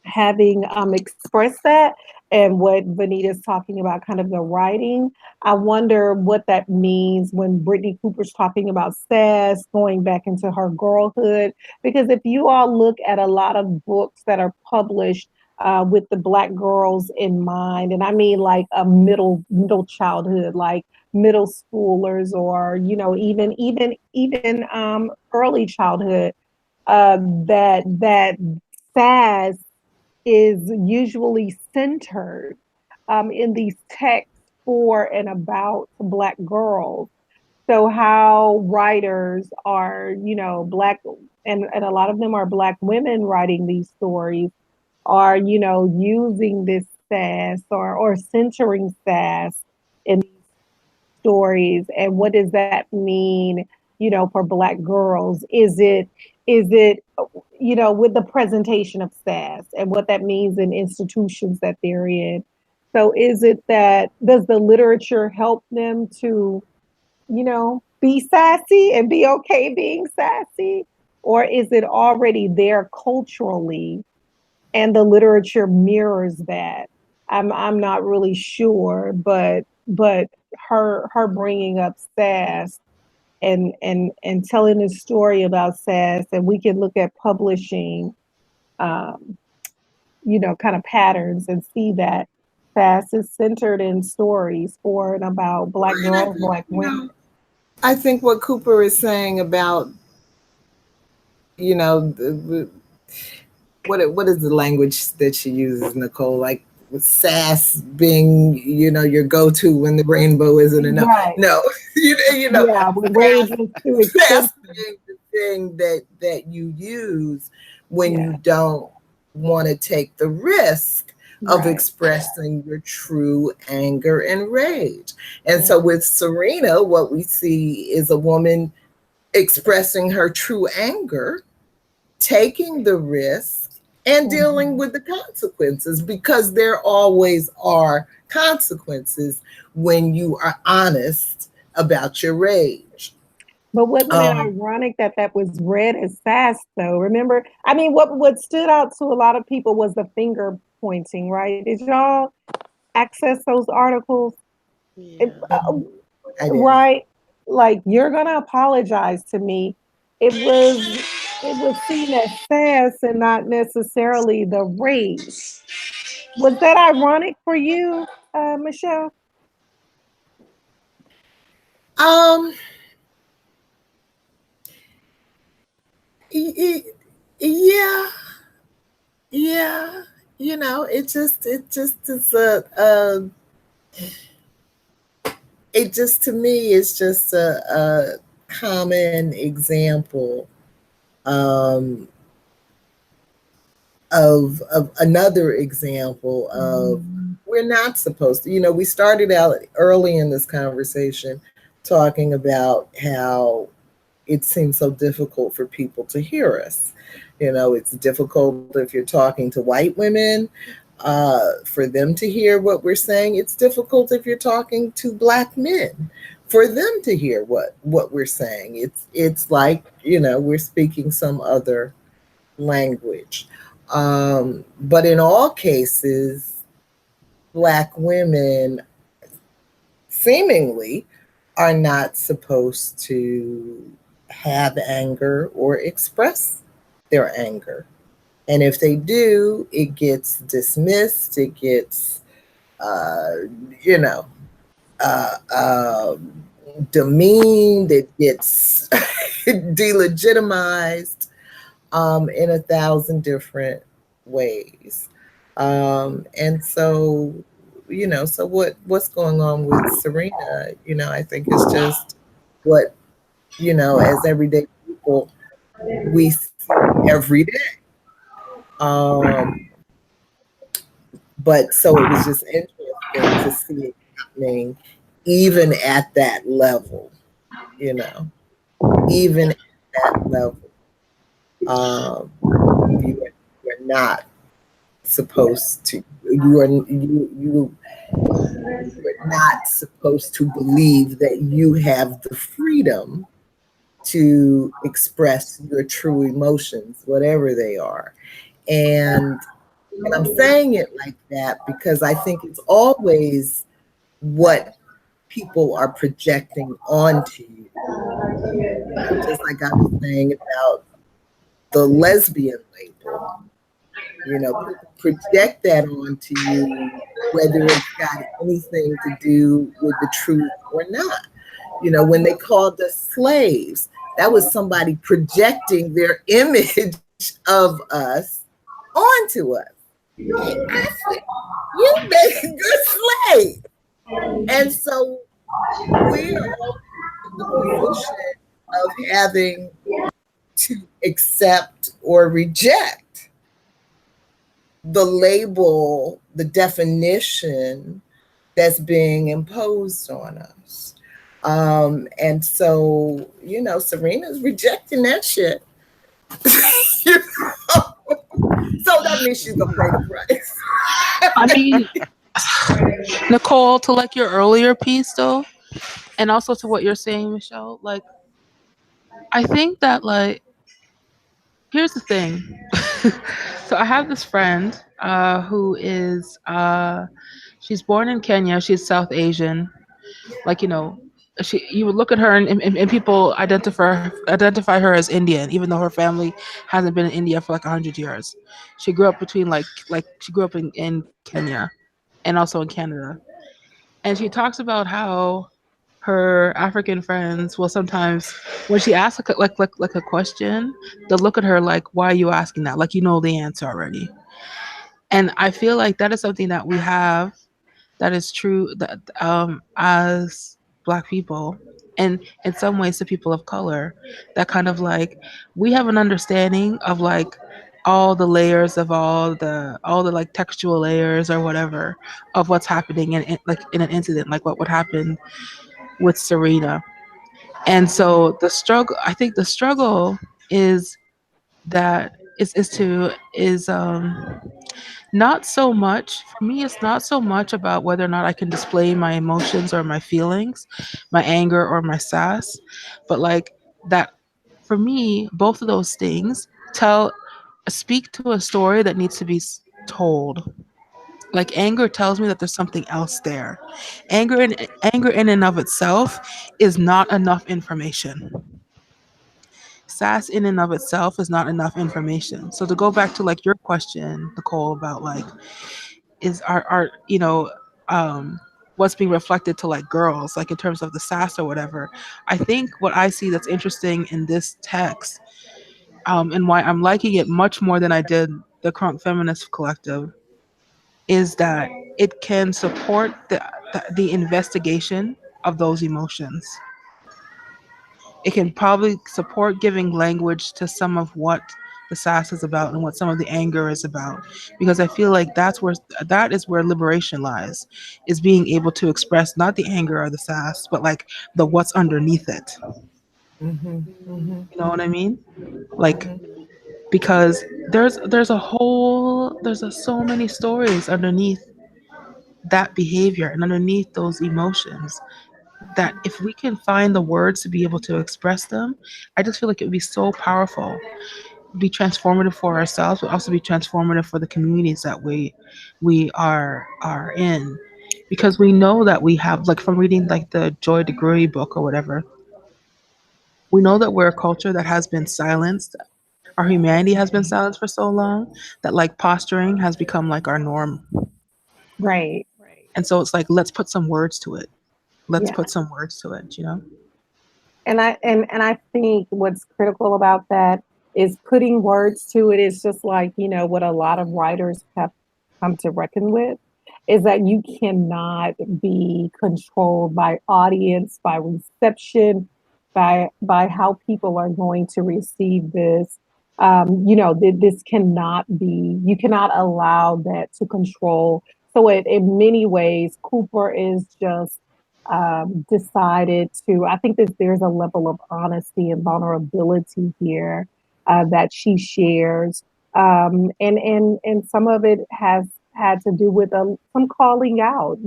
having expressed that, and what Venita's talking about, kind of the writing, I wonder what that means when Brittney Cooper's talking about Sass going back into her girlhood. Because if you all look at a lot of books that are published with the black girls in mind, and I mean like a middle childhood, like middle schoolers, or even early childhood, that Sass is usually centered in these texts for and about Black girls. So how writers are, Black, and a lot of them are Black women writing these stories, are, using this sass, or centering sass in these stories. And what does that mean, for Black girls? Is it with the presentation of sass and what that means in institutions that they're in? So is it that, does the literature help them to, be sassy and be okay being sassy? Or is it already there culturally and the literature mirrors that? I'm not really sure, but her bringing up sass and telling a story about sass, and we can look at publishing, um, kind of patterns, and see that sass is centered in stories for and about Black And I girls, think, Black women. I think what Cooper is saying about, the what is the language that she uses, Nicole? Like with sass being, your go-to when the rainbow isn't enough. Right. No, Yeah, when rage was too sass expensive. being the thing that you use when Yeah. you don't want to take the risk of Right. expressing your true anger and rage. And Yeah. so with Serena, what we see is a woman expressing her true anger, taking the risk, and dealing with the consequences, because there always are consequences when you are honest about your rage. But wasn't it Um, ironic that that was read as sass, though? Remember, I mean, what stood out to a lot of people was the finger pointing, right? Did y'all access those articles? It, Yeah. I did. right? Like, you're gonna apologize to me. It was it was seen as sass and not necessarily the rage. Was that ironic for you, Michelle? Um, yeah, yeah. It just is it just to me is just a common example um, of another example of we're not supposed to. We started out early in this conversation talking about how it seems so difficult for people to hear us. It's difficult if you're talking to white women for them to hear what we're saying. It's difficult if you're talking to Black men for them to hear what we're saying. It's like, we're speaking some other language. But in all cases, Black women seemingly are not supposed to have anger or express their anger. And if they do, it gets dismissed, it gets, uh, you know, uh, um, demeaned, it gets delegitimized in 1,000 different ways. And so, so what's going on with Serena, I think is just what, as everyday people, we see every day. Um, but so it was just interesting to see it happening even at that level, even at that level. You're not supposed to, you are not supposed to believe that you have the freedom to express your true emotions, whatever they are. And I'm saying it like that because I think it's always what people are projecting onto you. Just like I was saying about the lesbian label. People project that onto you, whether it's got anything to do with the truth or not. When they called us slaves, that was somebody projecting their image of us onto us. I said, you make a good slave. And so we are in the position of having to accept or reject the label, the definition that's being imposed on us. And so, Serena's rejecting that shit. So that means she's gonna pay the price. I mean, Nicole, to like your earlier piece though, and also to what you're saying, Michelle, like I think that like here's the thing. So I have this friend who is she's born in Kenya, she's South Asian. Like, you would look at her and people identify her as Indian, even though her family hasn't been in India for like 100 years. She grew up between like she grew up in Kenya and also in Canada. And she talks about how her African friends will sometimes, when she asks like a question, they'll look at her like, "Why are you asking that? Like you know the answer already." And I feel like that is something that we have that is true that as Black people, and in some ways the people of color, that kind of like we have an understanding of like all the layers of all the like textual layers or whatever of what's happening like in an incident, like what would happen with Serena. And so the struggle, I think the struggle is that is not so much for me, it's not so much about whether or not I can display my emotions or my feelings, my anger or my sass, but like that for me, both of those things tell speak to a story that needs to be told. Like anger tells me that there's something else there. Anger in and of itself is not enough information. Sass in and of itself is not enough information. So to go back to like your question, Nicole, about like is our what's being reflected to like girls, like in terms of the sass or whatever. I think what I see that's interesting in this text, and why I'm liking it much more than I did the Crunk Feminist Collective, is that it can support the investigation of those emotions. It can probably support giving language to some of what the sass is about and what some of the anger is about, because I feel like that is where liberation lies, is being able to express not the anger or the sass, but like the what's underneath it. Mhm. Mhm. You know what I mean? Like, Mhm. because there's so many stories underneath that behavior and underneath those emotions, that if we can find the words to be able to express them, I just feel like it would be so powerful, be transformative for ourselves, but also be transformative for the communities that we are in, because we know that we have, like, from reading like the Joy DeGruy book or whatever, we know that we're a culture that has been silenced. Our humanity has been silenced for so long that like posturing has become like our norm. Right. And so it's like, let's put some words to it. Let's Yeah. put some words to it, you know? And I think what's critical about that is putting words to it is just like, what a lot of writers have come to reckon with, is that you cannot be controlled by audience, by reception, by how people are going to receive this. This cannot be, you cannot allow that to control. So in many ways, Cooper is just decided to, I think that there's a level of honesty and vulnerability here that she shares. And some of it has had to do with some calling out.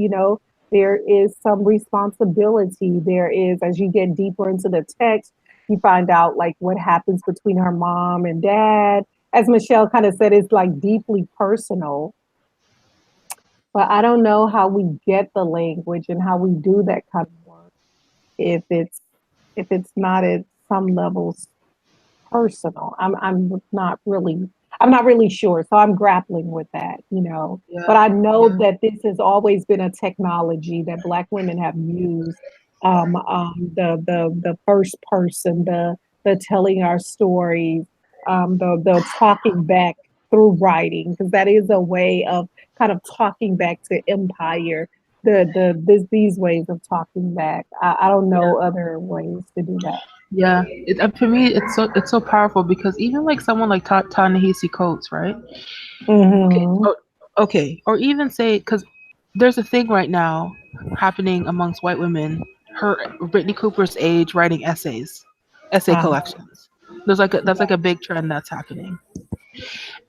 There is some responsibility. There is, as you get deeper into the text, you find out like what happens between her mom and dad. As Michelle kind of said, it's like deeply personal. But I don't know how we get the language and how we do that kind of work if it's not at some levels personal. I'm not really sure. So I'm grappling with that. Yeah. But I know Yeah. that this has always been a technology that Black women have used. The first person, the telling our stories, the talking back through writing, because that is a way of kind of talking back to empire. These ways of talking back. I don't know other ways to do that. Yeah, for me, it's so powerful because even like someone like Ta-Nehisi Coates, right? Okay, Hmm. okay, or even say, because there's a thing right now happening amongst white women. Her Brittney Cooper's age writing essay Uh, collections. That's like a big trend that's happening,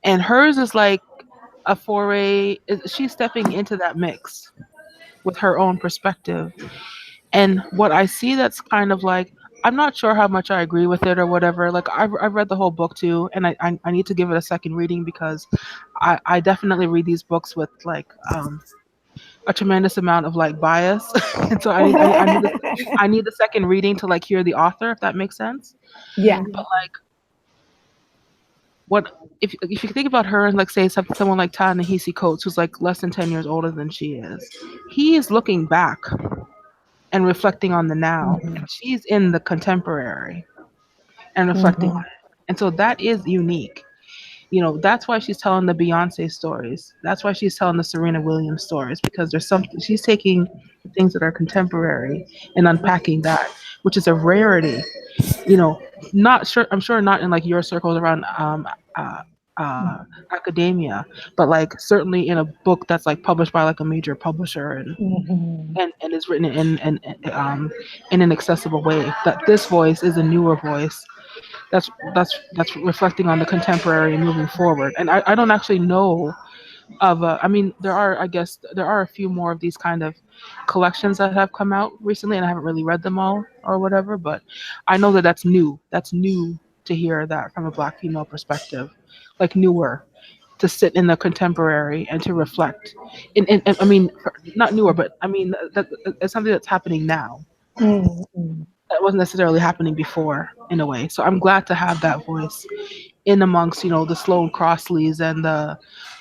and hers is like a foray. She's stepping into that mix with her own perspective. And what I see that's kind of like, I'm not sure how much I agree with it or whatever. Like I've read the whole book too, and I need to give it a second reading because I definitely read these books with like a tremendous amount of like bias, and so I need the second reading to like hear the author, if that makes sense. yeah. But like, what if you think about her and like say someone like Ta-Nehisi Coates, who's like less than 10 years older than she is, he is looking back and reflecting on the now. And she's in the contemporary and reflecting on it. And so that is unique. That's why she's telling the Beyonce stories. That's why she's telling the Serena Williams stories, because there's something she's taking things that are contemporary and unpacking that, which is a rarity. Not sure. I'm sure not in like your circles around uh, academia, but like certainly in a book that's like published by like a major publisher and is written in an accessible way. That this voice is a newer voice that's reflecting on the contemporary and moving forward. And I don't actually know of I mean I guess there are a few more of these kind of collections that have come out recently, and I haven't really read them all or whatever, but I know that that's new to hear that from a Black female perspective, like newer, to sit in the contemporary and to reflect and I mean not newer, but I mean that it's something that's happening now that wasn't necessarily happening before in a way. So I'm glad to have that voice in amongst, the Sloane Crossleys and the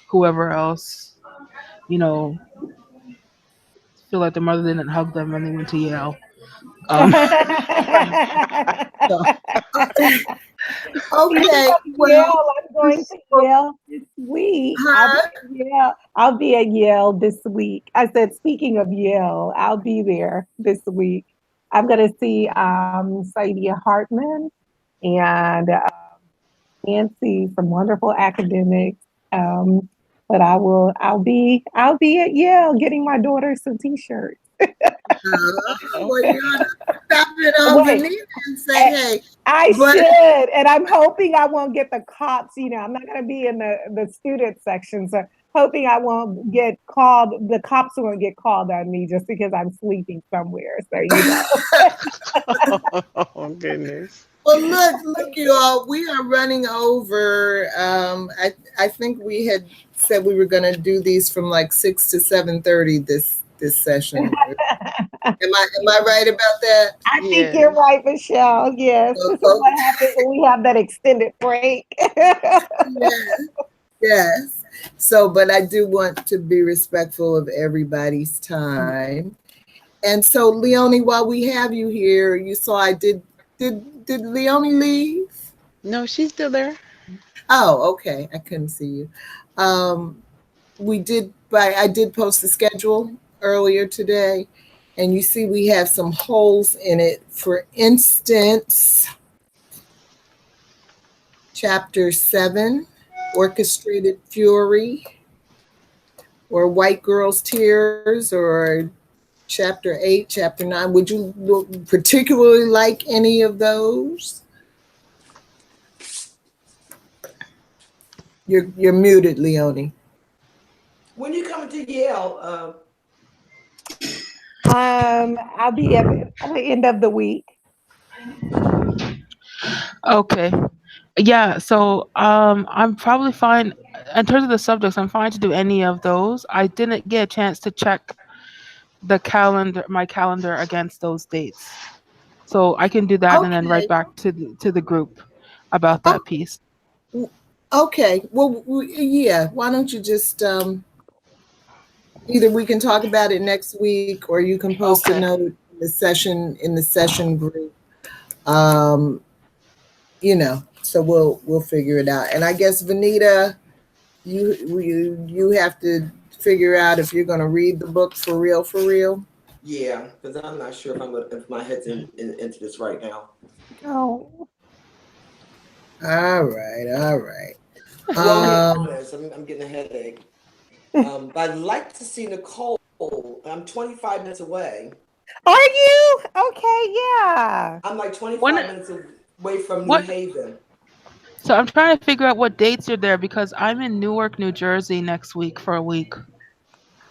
whoever else, feel like their mother didn't hug them when they went to Yale. So, Okay. Yale, I'm going to Yale this week. I'll be at Yale this week. I said, speaking of Yale, I'll be there this week. I'm going to see Saidia Hartman and Nancy, some wonderful academics. But I'll be at Yale getting my daughter some T-shirts. Well, you ought to stop it on Venita and say, hey. I should, and I'm hoping I won't get the cops. I'm not going to be in the student section, so hoping I won't get called. The cops won't get called on me just because I'm sleeping somewhere. So Oh goodness. Well, look, you all. We are running over. I think we had said we were going to do these from like 6 to 7:30 this session. Am I right about that? I think you're right, Michelle. Yes, this is what happens when we have that extended break. Yes. So, but I do want to be respectful of everybody's time. And so, Leonie, while we have you here, you saw I did Leonie leave? No, she's still there. Oh, okay. I couldn't see you. I did post the schedule earlier today, and you see we have some holes in it. For instance, chapter 7, Orchestrated Fury, or White Girl's Tears, or chapter 8, chapter 9. Would you particularly like any of those? You're muted, Leonie. When you coming to Yale? I'll be at the end of the week. okay. Yeah, so I'm probably fine in terms of the subjects. I'm fine to do any of those. I didn't get a chance to check my calendar against those dates, so I can do that and then write back to the group about that piece. Okay. Well, yeah. Why don't you just either we can talk about it next week, or you can post a note in the session group. So we'll figure it out. And I guess Venita, you have to figure out if you're going to read the book for real. Yeah, because I'm not sure if my head's into this right now. Oh. All right. Well, I'm getting a headache. But I'd like to see Nicole. I'm 25 minutes away. Are you? Okay, yeah. I'm like 25 minutes away from New Haven. So I'm trying to figure out what dates you're there, because I'm in Newark, New Jersey next week for a week.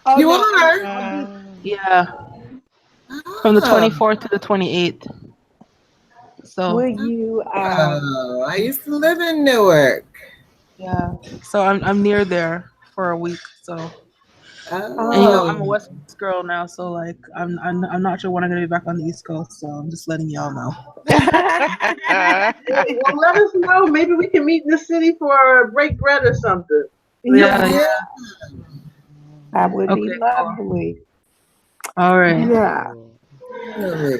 Oh, you no, are? Yeah. From the 24th to the 28th. So will you I used to live in Newark. Yeah. So I'm near there for a week. So and I'm a West Coast girl now, so like I'm not sure when I'm gonna be back on the East Coast. So I'm just letting y'all know. Well, let us know. Maybe we can meet in the city for break bread or something. Yeah. That would be lovely. All right. Yeah. Definitely.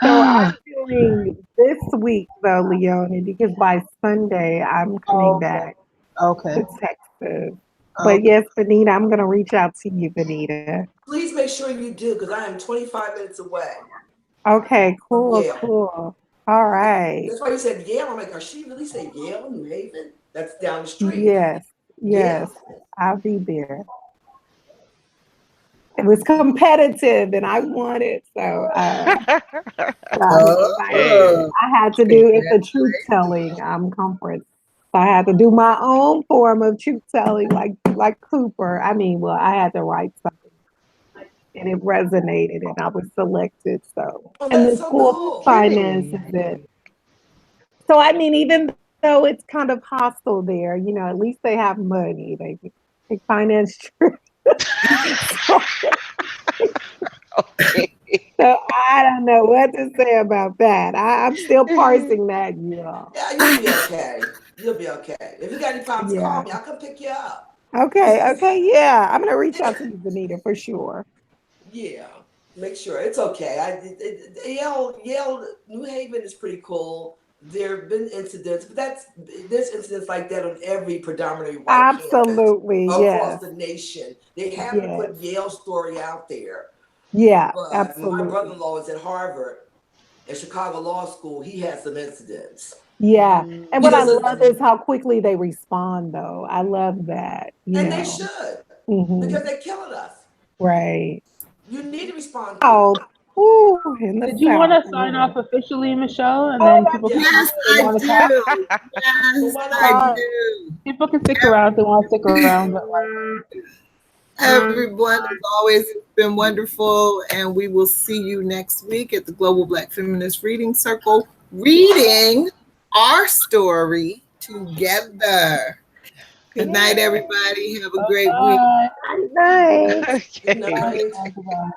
So I'm doing this week though, Leonie, because by Sunday I'm coming back Okay. to Texas. But Okay. yes, Venita, I'm gonna reach out to you, Venita. Please make sure you do, because I am 25 minutes away Okay, from cool, Yale. cool. All right. That's why you said Yale. I'm like, are she really say Yale, New Haven? That's down the street. Yes, Yeah. yes, I'll be there. It was competitive and I won it. So I'm excited. Okay. Oh, I had to do it's a truth telling conference. So I had to do my own form of truth telling, like Cooper. I mean, well, I had to write something, and it resonated, and I was selected. So, Oh, and that's the so school cool. finances it. So I mean, even though it's kind of hostile there, at least they have money. They finance truth. so, Okay. so I don't know what to say about that. I'm still parsing that, you all. Yeah, you'll be okay. You'll be okay. If you got any problems, call Yeah. me. I'll come pick you up. Okay. Okay. Yeah. I'm gonna reach out to you, Venita, for sure. Yeah, make sure it's okay. Yale, New Haven is pretty cool. There have been incidents, but there's incidents like that on every predominantly white campus Absolutely. across Yes. the nation. They haven't Yes. put Yale's story out there, Yeah. but my Absolutely. brother-in-law is at Harvard, at Chicago Law School. He had some incidents Yeah. And what I because, love is how quickly they respond, though. I love that. and they should, Hmm. because they're killing us. Right. You need to respond Oh, quickly. ooh, in the Did you want South. to sign off officially, Michelle, and Oh, then people that's can Yes, talk yes, if they I want to talk? do. well, Yes, why I not? right. do. People can stick around if they want to stick around, but Everyone, as always, it's been wonderful. And we will see you next week at the Global Black Feminist Reading Circle, reading our story together. Good Yeah. night, everybody. Have a great week. bye. Nice. Good Okay. night. Bye.